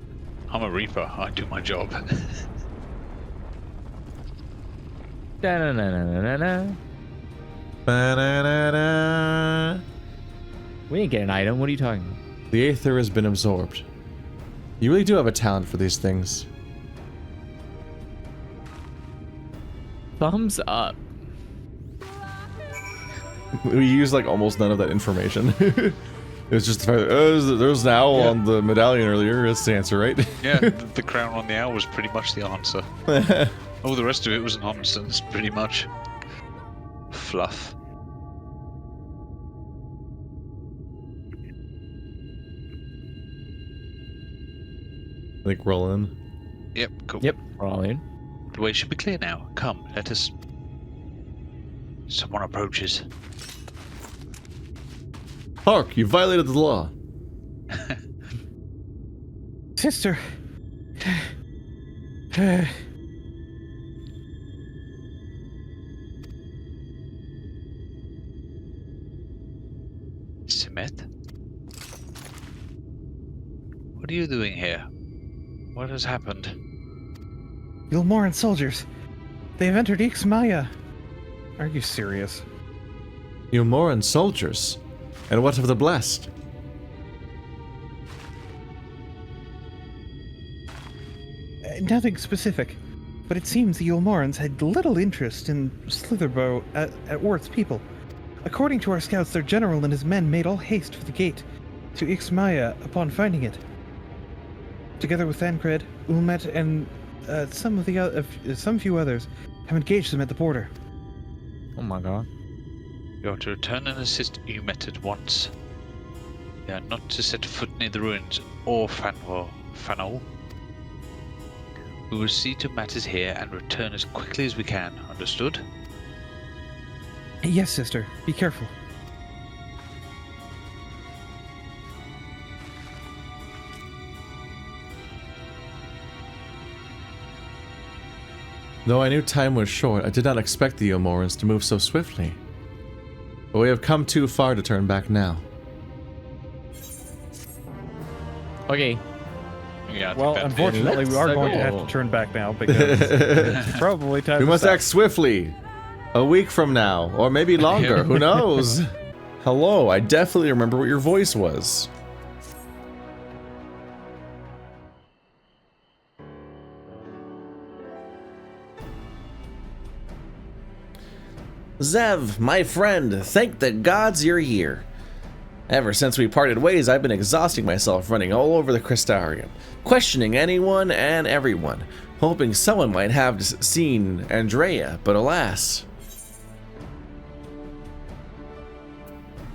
I'm a reaper. I do my job. Da-na-na-na-na-na. Ba-na-na-na. We didn't get an item. What are you talking about? The Aether has been absorbed. You really do have a talent for these things. Thumbs up. We use like almost none of that information. It was just the fact that there's an owl on the medallion earlier. That's the answer, right? Yeah, the crown on the owl was pretty much the answer. All the rest of it was nonsense, pretty much. Fluff. I think roll in. Yep, cool. Yep, we're all in. The way should be clear now. Come, let us... Someone approaches. Hark! You violated the law. Sister. Smith? What are you doing here? What has happened? Yulmoran soldiers. They have entered Ixmaya. Are you serious? Umoran soldiers. And what of the blessed? Nothing specific, but it seems the Yulmorans had little interest in Slitherbow at Worth's people. According to our scouts, their general and his men made all haste for the gate to Ixmaya upon finding it. Together with Thancred, Ulmet, and some few others, have engaged them at the border. Oh my god. You are to return and assist Ulmet at once. They are not to set foot near the ruins or Fanol. We will see to matters here and return as quickly as we can. Understood? Yes, sister. Be careful. Though I knew time was short, I did not expect the Umorans to move so swiftly. But we have come too far to turn back now. Okay. Yeah. Well, unfortunately, we are going to have to turn back now because it's probably time We to must stop. act swiftly. A week from now, or maybe longer, who knows? Hello, I definitely remember what your voice was. Zev, my friend, thank the gods you're here. Ever since we parted ways, I've been exhausting myself running all over the Crystarium, questioning anyone and everyone, hoping someone might have seen Andrea, but alas.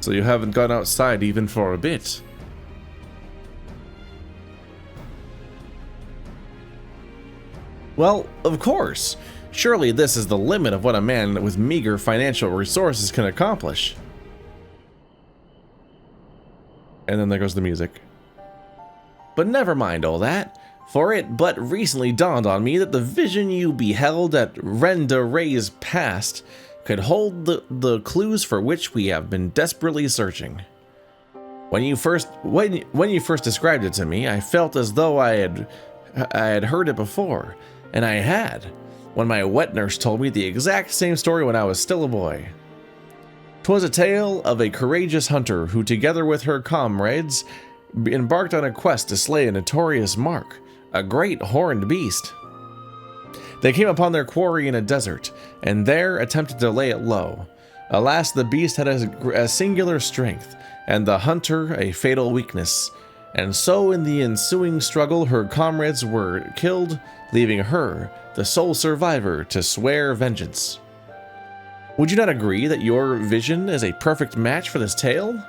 So you haven't gone outside even for a bit. Well, of course. Surely this is the limit of what a man with meager financial resources can accomplish. And then there goes the music. But never mind all that, for it but recently dawned on me that the vision you beheld at Renda Ray's past could hold the clues for which we have been desperately searching. When you first described it to me, I felt as though I had heard it before, and I had, when my wet nurse told me the exact same story when I was still a boy. 'Twas a tale of a courageous hunter who, together with her comrades, embarked on a quest to slay a notorious mark, a great horned beast. They came upon their quarry in a desert, and there attempted to lay it low. Alas, the beast had a singular strength, and the hunter a fatal weakness. And so in the ensuing struggle, her comrades were killed, leaving her, the sole survivor, to swear vengeance. Would you not agree that your vision is a perfect match for this tale?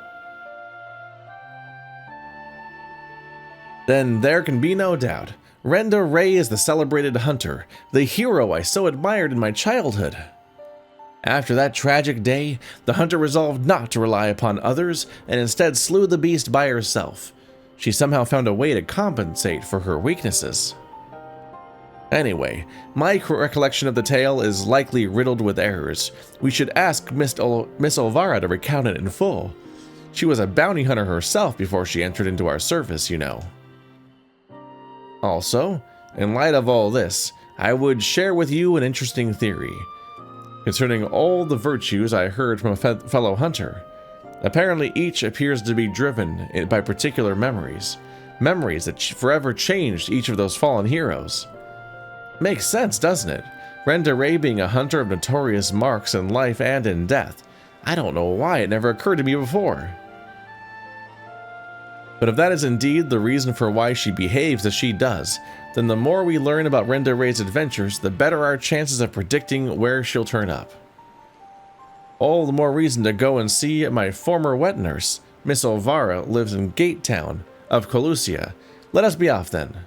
Then there can be no doubt. Renda Ray is the celebrated hunter, the hero I so admired in my childhood. After that tragic day, the hunter resolved not to rely upon others and instead slew the beast by herself. She somehow found a way to compensate for her weaknesses. Anyway, my recollection of the tale is likely riddled with errors. We should ask Miss Olvara to recount it in full. She was a bounty hunter herself before she entered into our service, you know. Also, in light of all this, I would share with you an interesting theory concerning all the virtues I heard from a fellow hunter. Apparently each appears to be driven by particular memories that forever changed each of those fallen heroes. Makes sense, doesn't it? Rendere being a hunter of notorious marks in life and in death. I don't know why it never occurred to me before. But if that is indeed the reason for why she behaves as she does, then the more we learn about Rendere's adventures, the better our chances of predicting where she'll turn up. All the more reason to go and see my former wet nurse. Miss Olvara lives in Gate Town of Colusia. Let us be off then.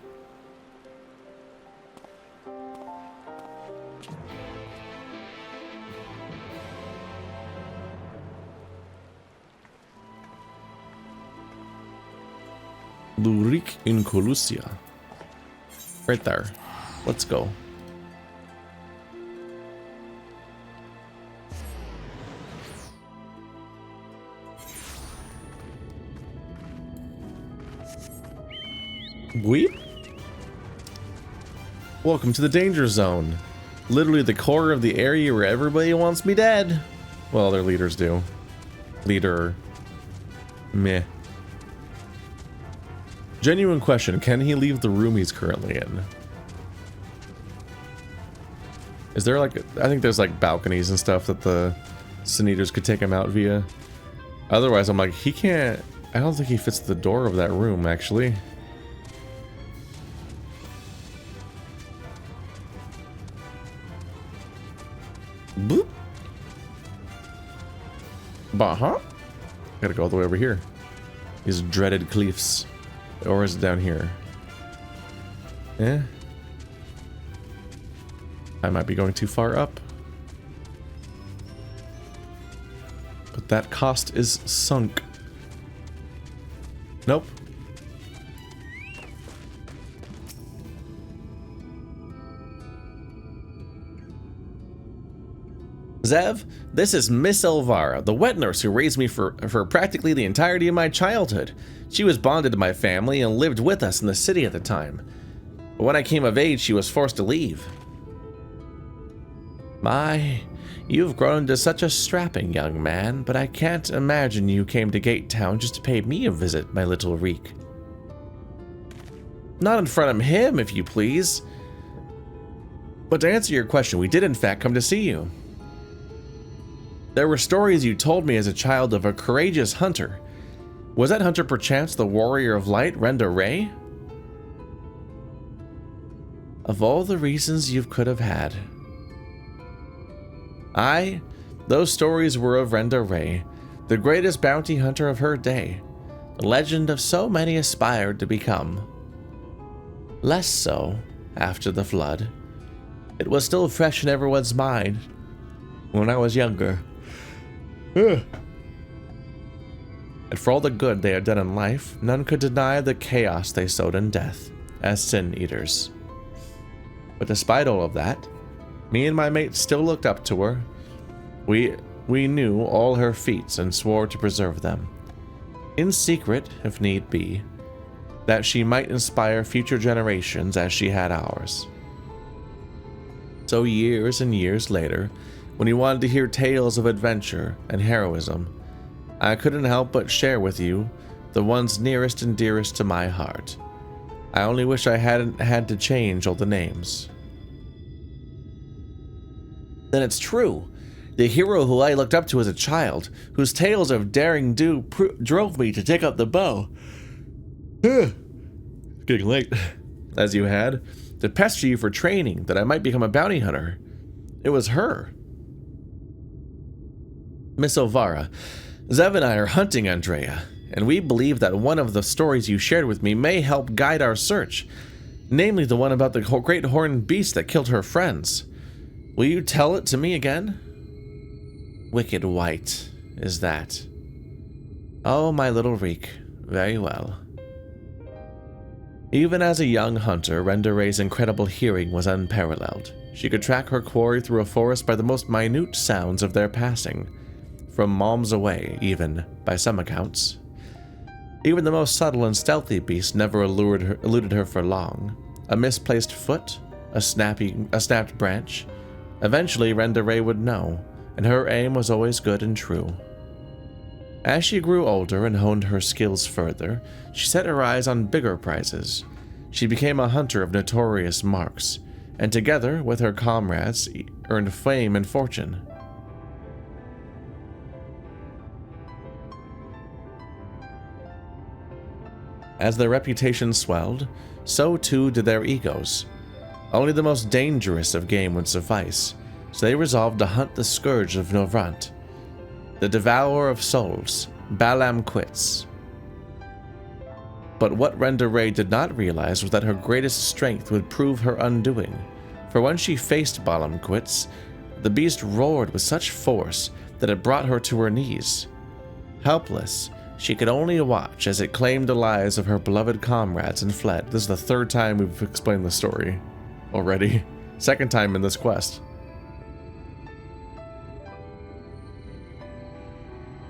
Lurik in Colusia. Right there. Let's go. Weep? Welcome to the danger zone. Literally the core of the area where everybody wants me dead. Well, their leaders do. Leader. Meh. Genuine question, can he leave the room he's currently in? Is there like, I think there's like balconies and stuff that the Sin Eaters could take him out via. Otherwise, I'm like, he can't, I don't think he fits the door of that room, actually. Boop. Bahamut? Gotta go all the way over here. These dreaded cliffs. Or is it down here? Eh? I might be going too far up. But that cost is sunk. Nope. Zev, this is Miss Elvara, the wet nurse who raised me for practically the entirety of my childhood. She was bonded to my family and lived with us in the city at the time. But when I came of age, she was forced to leave. My, you've grown into such a strapping young man, but I can't imagine you came to Gate Town just to pay me a visit, my little Reek. Not in front of him, if you please. But to answer your question, we did in fact come to see you. There were stories you told me as a child of a courageous hunter. Was that hunter perchance the warrior of light, Rendere? Of all the reasons you could have had. Aye, those stories were of Rendere, the greatest bounty hunter of her day, the legend of so many aspired to become. Less so after the flood. It was still fresh in everyone's mind when I was younger. And for all the good they had done in life, none could deny the chaos they sowed in death, as Sin Eaters. But despite all of that, me and my mates still looked up to her. We knew all her feats and swore to preserve them, in secret if need be, that she might inspire future generations as she had ours. So years and years later, when you wanted to hear tales of adventure and heroism, I couldn't help but share with you the ones nearest and dearest to my heart. I only wish I hadn't had to change all the names. Then it's true. The hero who I looked up to as a child, whose tales of daring do drove me to take up the bow. Getting late. As you had, to pester you for training that I might become a bounty hunter. It was her. Miss Olvara, Zev and I are hunting Andrea, and we believe that one of the stories you shared with me may help guide our search, namely the one about the great horned beast that killed her friends. Will you tell it to me again? Wicked white, is that? Oh, my little Reek. Very well. Even as a young hunter, Renderay's incredible hearing was unparalleled. She could track her quarry through a forest by the most minute sounds of their passing, from moms away, even, by some accounts. Even the most subtle and stealthy beast never eluded her for long. A misplaced foot, a snapped branch. Eventually, Renderay would know, and her aim was always good and true. As she grew older and honed her skills further, she set her eyes on bigger prizes. She became a hunter of notorious marks, and together with her comrades, earned fame and fortune. As their reputation swelled, so too did their egos. Only the most dangerous of game would suffice, so they resolved to hunt the scourge of Novrant, the devourer of souls, Bahamut. But what Renderay did not realize was that her greatest strength would prove her undoing, for when she faced Bahamut, the beast roared with such force that it brought her to her knees. Helpless, she could only watch as it claimed the lives of her beloved comrades and fled. This is the third time we've explained the story already. Second time in this quest.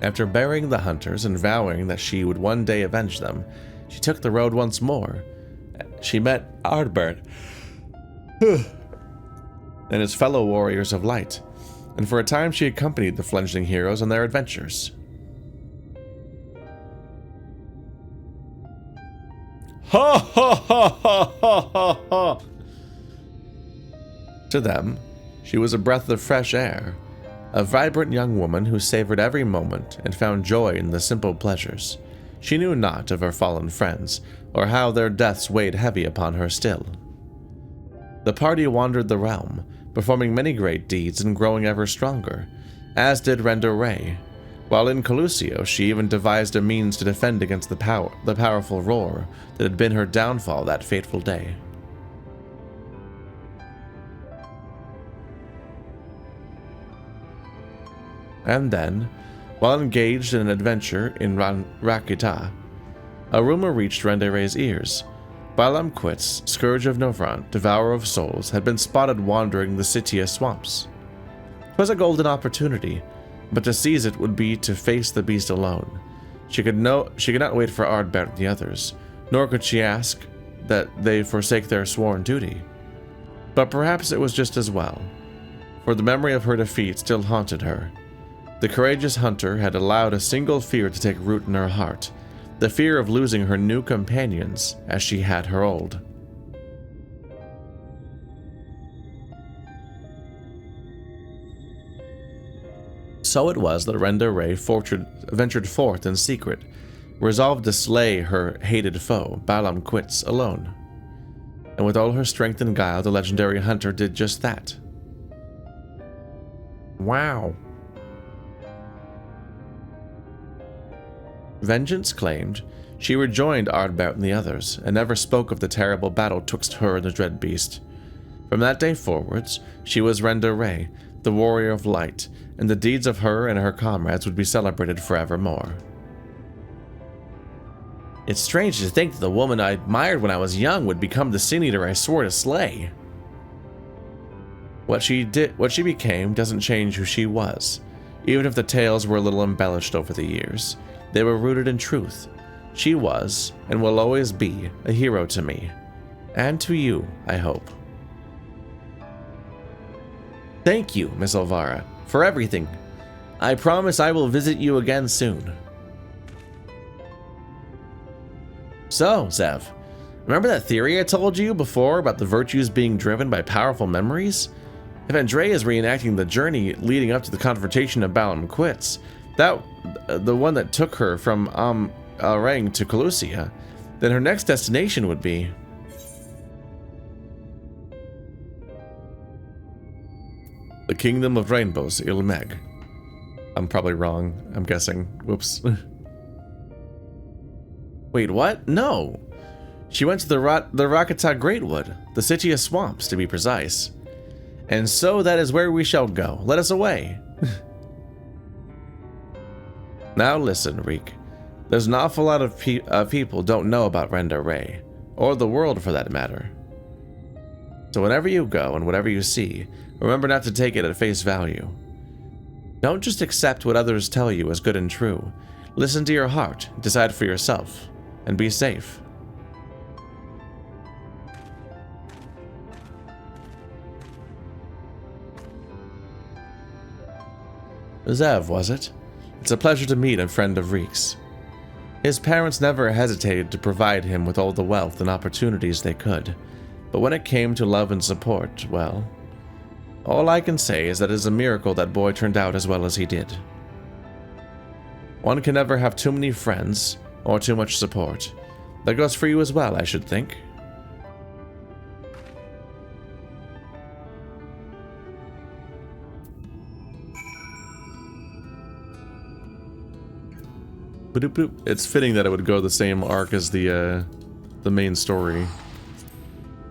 After burying the hunters and vowing that she would one day avenge them, she took the road once more. She met Ardbert and his fellow warriors of light, and for a time she accompanied the fledgling heroes on their adventures. Ha ha ha ha ha ha ha! To them, she was a breath of fresh air, a vibrant young woman who savored every moment and found joy in the simple pleasures. She knew not of her fallen friends, or how their deaths weighed heavy upon her still. The party wandered the realm, performing many great deeds and growing ever stronger, as did Renderay. While in Colosio, she even devised a means to defend against the powerful roar that had been her downfall that fateful day. And then, while engaged in an adventure in Rakita, a rumor reached Renderay's ears. Bahamut, Scourge of Novrant, Devourer of Souls, had been spotted wandering the Sitia swamps. 'Twas a golden opportunity, but to seize it would be to face the beast alone. She could not wait for Ardbert and the others, nor could she ask that they forsake their sworn duty. But perhaps it was just as well, for the memory of her defeat still haunted her. The courageous hunter had allowed a single fear to take root in her heart, the fear of losing her new companions as she had her old. So it was that Renderay ventured forth in secret, resolved to slay her hated foe, Bahamut, alone. And with all her strength and guile, the legendary hunter did just that. Wow. Vengeance claimed, she rejoined Ardbert and the others, and never spoke of the terrible battle twixt her and the dread beast. From that day forwards, she was Renderay, the warrior of light, and the deeds of her and her comrades would be celebrated forevermore. It's strange to think that the woman I admired when I was young would become the sin eater I swore to slay. What she became doesn't change who she was, even if the tales were a little embellished over the years. They were rooted in truth. She was, and will always be, a hero to me. And to you, I hope. Thank you, Miss Elvira, for everything. I promise I will visit you again soon. So, Zev, remember that theory I told you before about the virtues being driven by powerful memories? If Andre is reenacting the journey leading up to the confrontation of Bahamut, the one that took her from Rang to Colossia, then her next destination would be... the Kingdom of Rainbows, Ilmeg. I'm probably wrong, I'm guessing. Whoops. Wait, what? No! She went to the Rakata Greatwood, the Sitia Swamps, to be precise. And so that is where we shall go. Let us away. Now listen, Reek. There's an awful lot of people don't know about Renda Ray, or the world for that matter. So whenever you go and whatever you see, remember not to take it at face value. Don't just accept what others tell you as good and true. Listen to your heart, decide for yourself, and be safe. Zev, was it? It's a pleasure to meet a friend of Reek's. His parents never hesitated to provide him with all the wealth and opportunities they could, but when it came to love and support, well, all I can say is that it is a miracle that boy turned out as well as he did. One can never have too many friends, or too much support. That goes for you as well, I should think. It's fitting that it would go the same arc as the main story.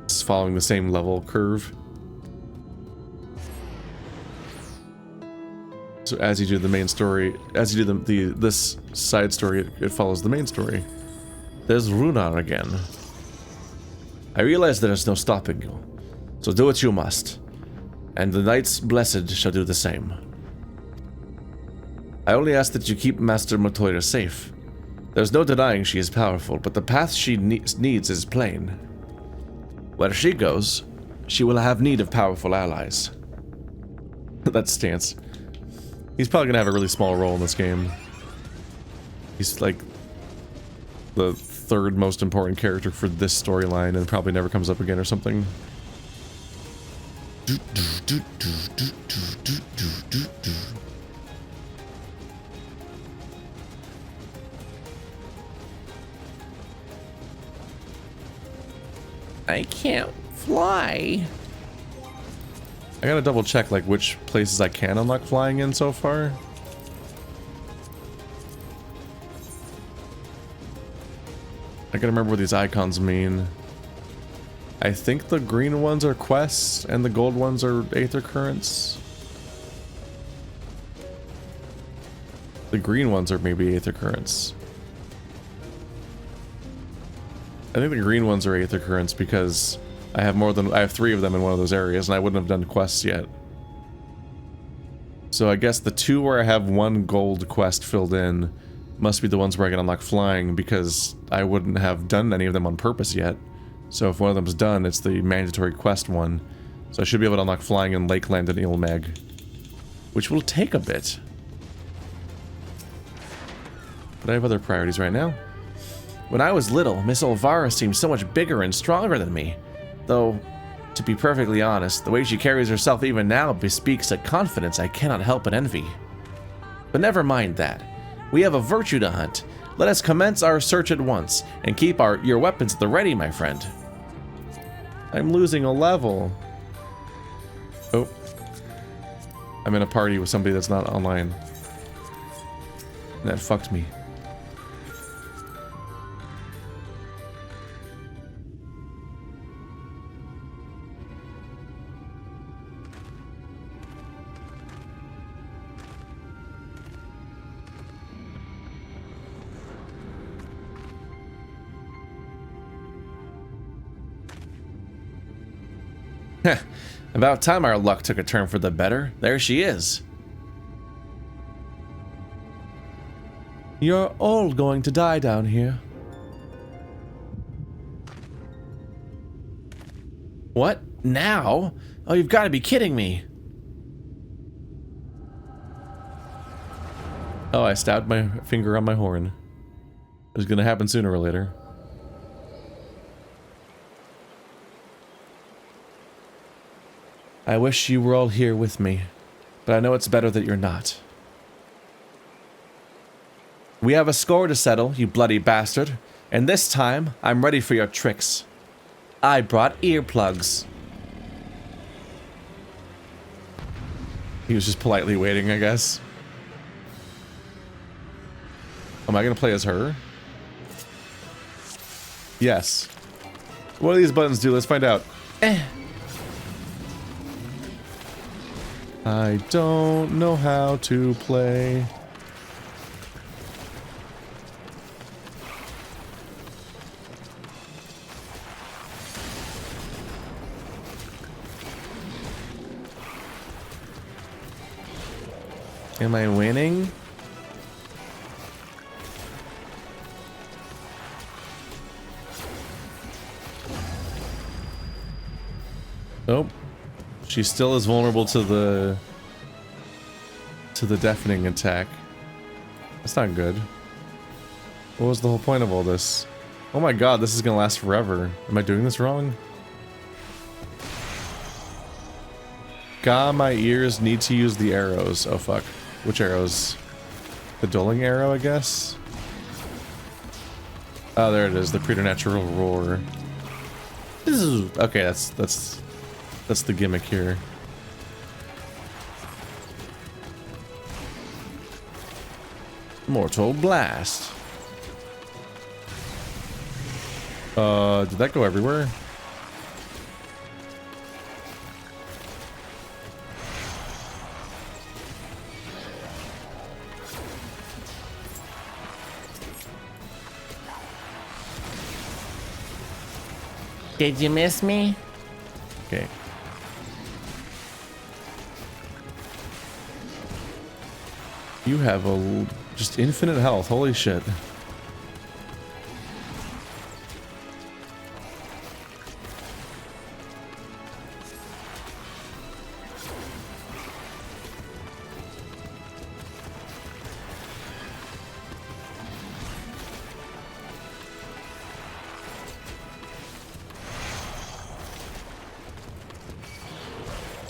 It's following the same level curve. So as you do the main story, as you do this side story, it follows the main story. There's Runar again. I realize there is no stopping you, so do what you must, and the Knights Blessed shall do the same. I only ask that you keep Master Matoira safe. There's no denying she is powerful, but the path she needs is plain. Where she goes, she will have need of powerful allies. That stance. He's probably gonna have a really small role in this game. He's like the third most important character for this storyline and probably never comes up again or something. I can't fly. I gotta double check like which places I can unlock flying in so far. I gotta remember what these icons mean. I think the green ones are quests and the gold ones are aether currents. The green ones are maybe aether currents. I think the green ones are aether currents because I have 3 of them in one of those areas and I wouldn't have done quests yet. So I guess the 2 where I have 1 gold quest filled in must be the ones where I can unlock flying because I wouldn't have done any of them on purpose yet. So if one of them's done, it's the mandatory quest one. So I should be able to unlock flying in Lakeland and Ilmeg, which will take a bit. But I have other priorities right now. When I was little, Miss Olvara seemed so much bigger and stronger than me. Though, to be perfectly honest, the way she carries herself even now bespeaks a confidence I cannot help but envy. But never mind that. We have a virtue to hunt. Let us commence our search at once, and keep your weapons at the ready, my friend. I'm losing a level. Oh. I'm in a party with somebody that's not online. That fucked me. About time our luck took a turn for the better. There she is. You're all going to die down here. What? Now? Oh, you've got to be kidding me. Oh, I stabbed my finger on my horn. It was going to happen sooner or later. I wish you were all here with me, but I know it's better that you're not. We have a score to settle, you bloody bastard, and this time, I'm ready for your tricks. I brought earplugs. He was just politely waiting, I guess. Am I gonna play as her? Yes. What do these buttons do? Let's find out. I don't know how to play. Am I winning? Nope. She still is vulnerable to the deafening attack. That's not good. What was the whole point of all this? Oh my god, this is gonna last forever. Am I doing this wrong? God, my ears need to use the arrows. Oh fuck. Which arrows? The dulling arrow, I guess? Oh, there it is. The preternatural roar. Okay, that's the gimmick here. Mortal blast. Did that go everywhere? Did you miss me? Okay. You have just infinite health. Holy shit.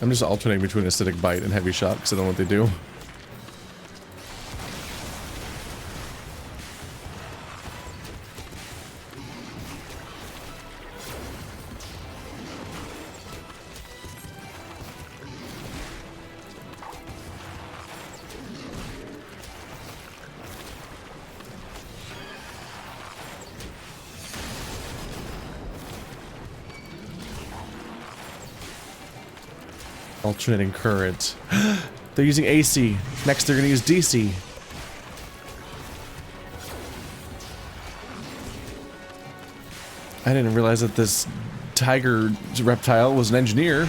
I'm just alternating between acidic bite and heavy shot because I don't know what they do. Alternating current. They're using AC. Next they're gonna use DC. I didn't realize that this tiger reptile was an engineer.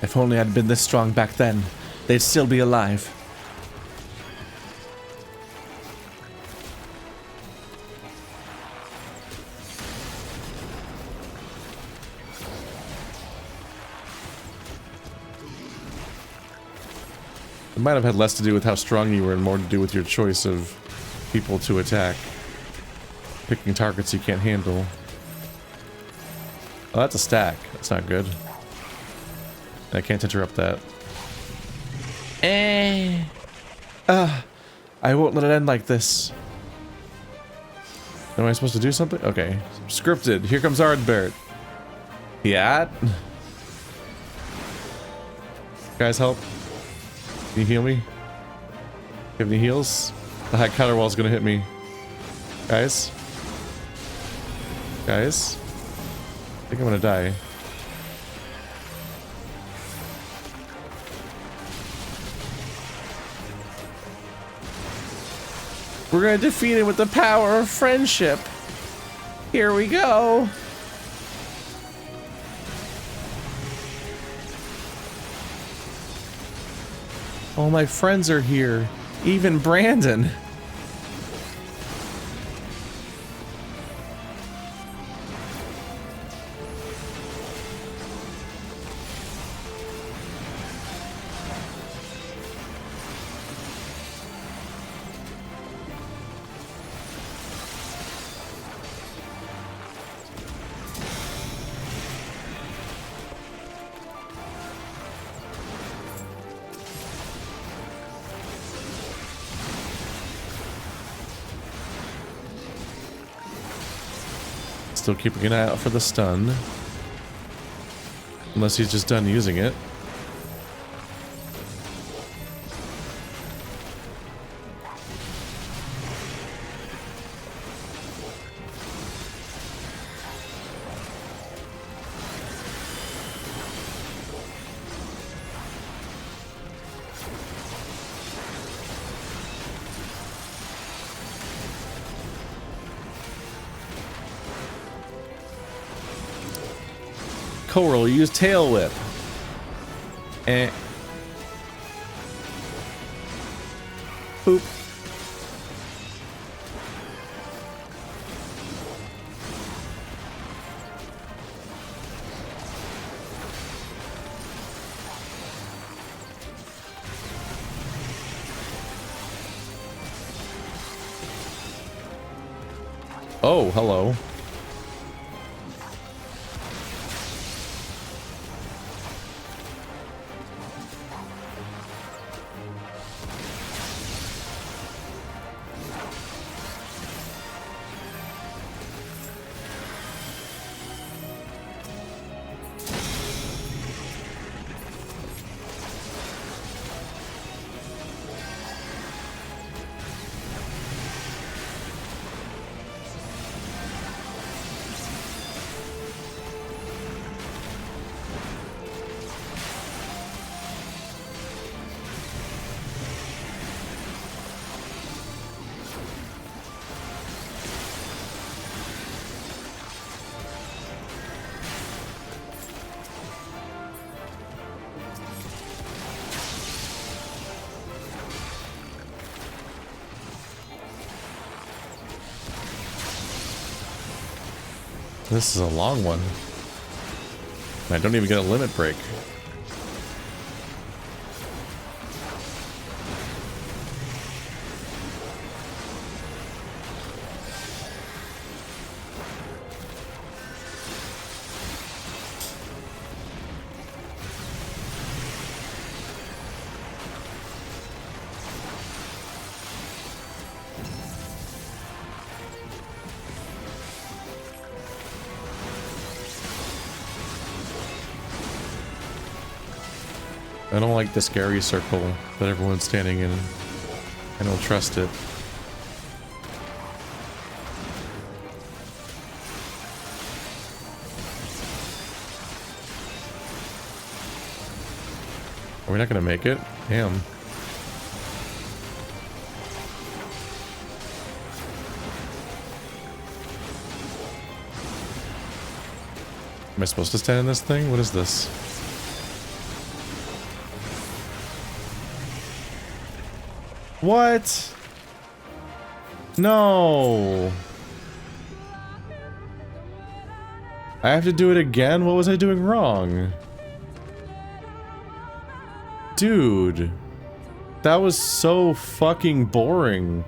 If only I'd been this strong back then, they'd still be alive. It might have had less to do with how strong you were and more to do with your choice of people to attack. Picking targets you can't handle. Oh, that's a stack. That's not good. I can't interrupt that. I won't let it end like this. Am I supposed to do something? Okay. Scripted. Here comes Ardbert. Yeah. Guys, help. Can you heal me? You have any heals? The high counter wall is gonna hit me. Guys? Guys? I think I'm gonna die. We're gonna defeat it with the power of friendship. Here we go. All my friends are here. Even Brandon. Still keeping an eye out for the stun. Unless he's just done using it. co-roll. You use tail whip. Eh. Boop. Oh, hello. This is a long one. I don't even get a limit break. I don't like the scary circle that everyone's standing in. I don't trust it. Are we not gonna make it? Damn. Am I supposed to stand in this thing? What is this? What? No. I have to do it again? What was I doing wrong? Dude. That was so fucking boring.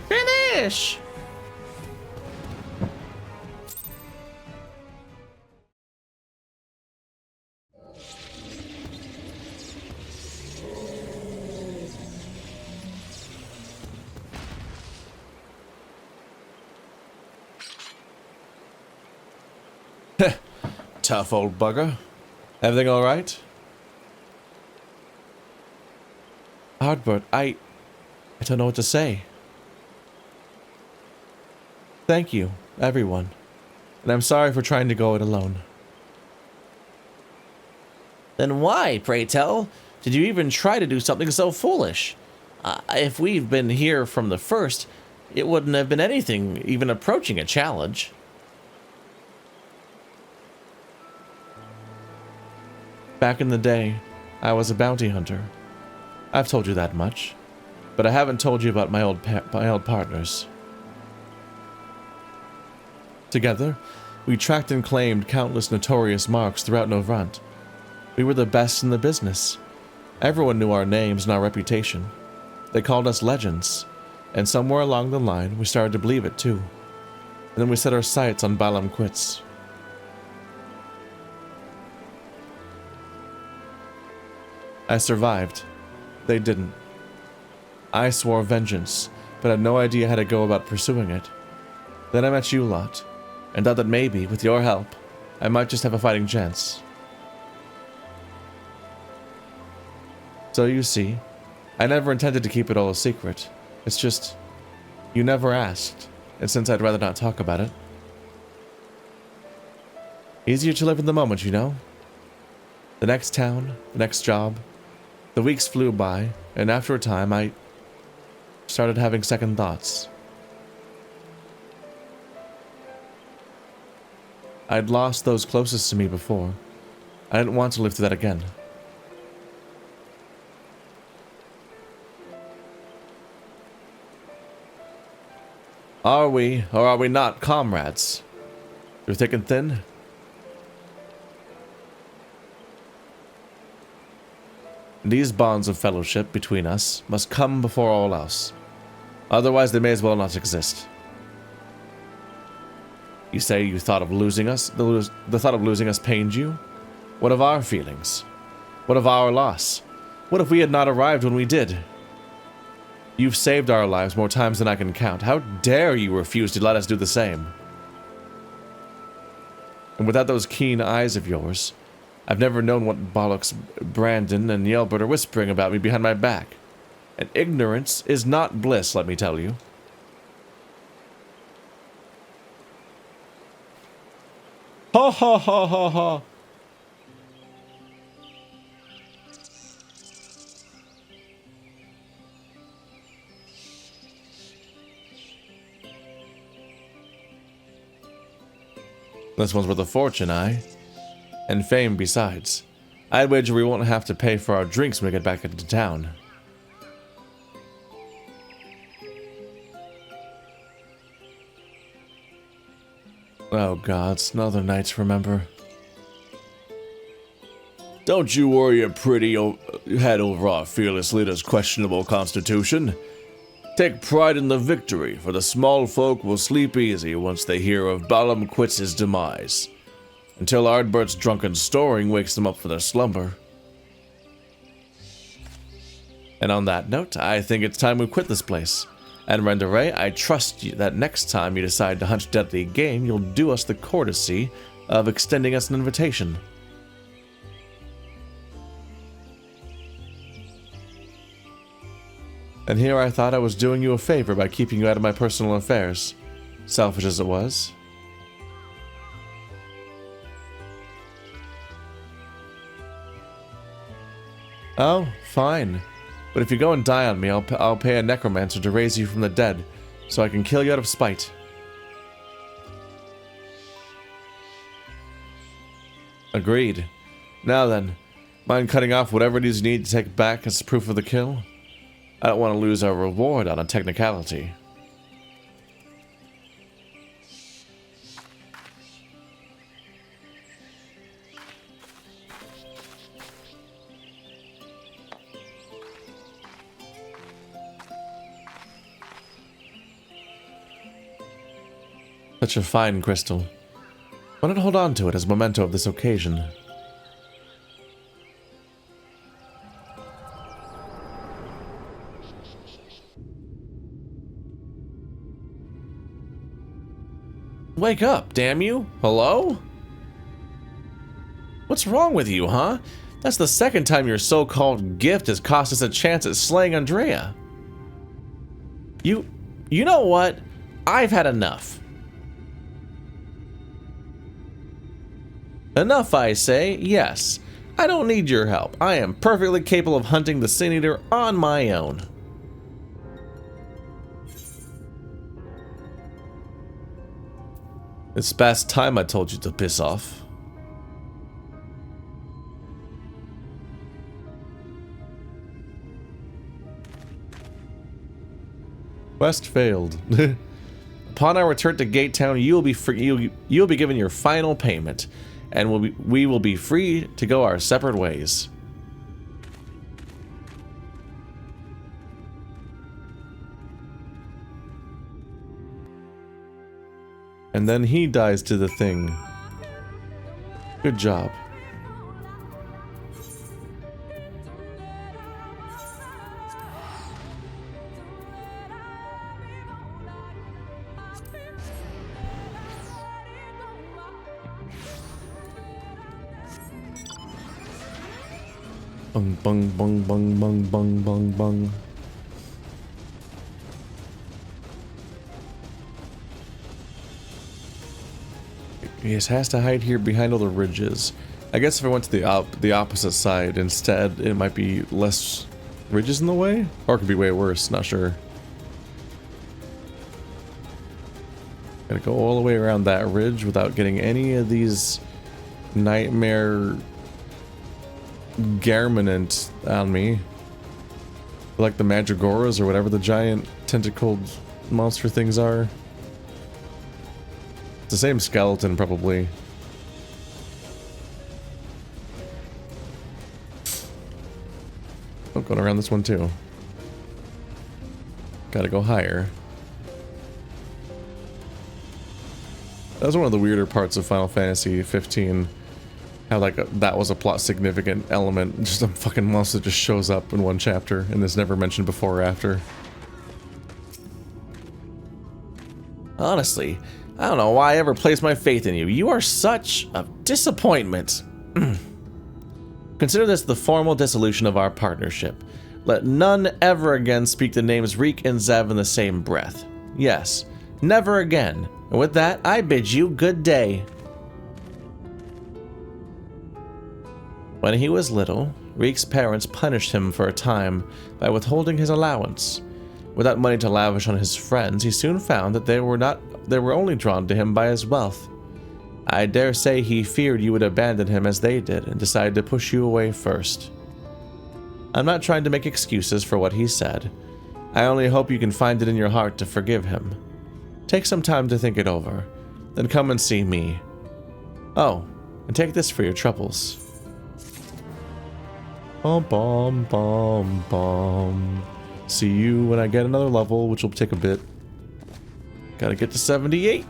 Finish! Tough old bugger. Everything all right? Hardbert, I don't know what to say. Thank you, everyone. And I'm sorry for trying to go it alone. Then why, pray tell, did you even try to do something so foolish? If we've been here from the first, it wouldn't have been anything even approaching a challenge. Back in the day, I was a bounty hunter. I've told you that much, but I haven't told you about my old partners. Together, we tracked and claimed countless notorious marks throughout Novrant. We were the best in the business. Everyone knew our names and our reputation. They called us legends, and somewhere along the line, we started to believe it too. And then we set our sights on Balam Quits. I survived. They didn't. I swore vengeance, but had no idea how to go about pursuing it. Then I met you lot, and thought that maybe, with your help, I might just have a fighting chance. So you see, I never intended to keep it all a secret. It's just, you never asked, and since I'd rather not talk about it. Easier to live in the moment, you know? The next town, the next job. The weeks flew by, and after a time, I started having second thoughts. I'd lost those closest to me before. I didn't want to live through that again. Are we, or are we not, comrades? Through thick and thin? These bonds of fellowship between us must come before all else. Otherwise, they may as well not exist. You say you thought of losing us? The thought of losing us pained you? What of our feelings? What of our loss? What if we had not arrived when we did? You've saved our lives more times than I can count. How dare you refuse to let us do the same? And without those keen eyes of yours, I've never known what bollocks Brandon and Yelbert are whispering about me behind my back. And ignorance is not bliss, let me tell you. Ha ha ha ha ha. This one's worth a fortune, aye? And fame besides. I'd wager we won't have to pay for our drinks when we get back into town. Oh gods, another night to remember. Don't you worry your pretty head over our fearless leader's questionable constitution. Take pride in the victory, for the small folk will sleep easy once they hear of Ballard quits his demise. Until Ardbert's drunken storing wakes them up from their slumber. And on that note, I think it's time we quit this place. And Rendere, I trust you that next time you decide to hunt deadly game, you'll do us the courtesy of extending us an invitation. And here I thought I was doing you a favor by keeping you out of my personal affairs, selfish as it was. Oh, fine. But if you go and die on me, I'll pay a necromancer to raise you from the dead, so I can kill you out of spite. Agreed. Now then, mind cutting off whatever it is you need to take back as proof of the kill? I don't want to lose our reward on a technicality. Such a fine crystal. Why not hold on to it as a memento of this occasion? Wake up, damn you! Hello? What's wrong with you, huh? That's the second time your so-called gift has cost us a chance at slaying Andrea. You know what? I've had enough. Enough, I say, yes. I don't need your help. I am perfectly capable of hunting the Sin Eater on my own. It's past time I told you to piss off. Quest failed. Upon our return to Gate Town, you'll be given your final payment, and we will be free to go our separate ways. And then he dies to the thing. Good job. Bung bung bung bung bung bung bung bung. Yes, has to hide here behind all the ridges. I guess if I went to the opposite side instead, it might be less ridges in the way? Or it could be way worse, not sure. Gotta go all the way around that ridge without getting any of these nightmare Garlean on me. Like the Mandragoras or whatever the giant tentacled monster things are. It's the same skeleton, probably. Oh, going around this one too. Gotta go higher. That was one of the weirder parts of Final Fantasy XV. How like that was a plot significant element. Just a fucking monster just shows up in one chapter and is never mentioned before or after. Honestly, I don't know why I ever placed my faith in you. You are such a disappointment. Consider this the formal dissolution of our partnership. Let none ever again speak the names Reek and Zev in the same breath. Yes, never again. And with that, I bid you good day. When he was little, Reek's parents punished him for a time by withholding his allowance. Without money to lavish on his friends, he soon found that they were only drawn to him by his wealth. I dare say he feared you would abandon him as they did and decided to push you away first. I'm not trying to make excuses for what he said. I only hope you can find it in your heart to forgive him. Take some time to think it over, then come and see me. Oh, and take this for your troubles. Bum bum bum bum. See you when I get another level, which will take a bit. Gotta get to 78.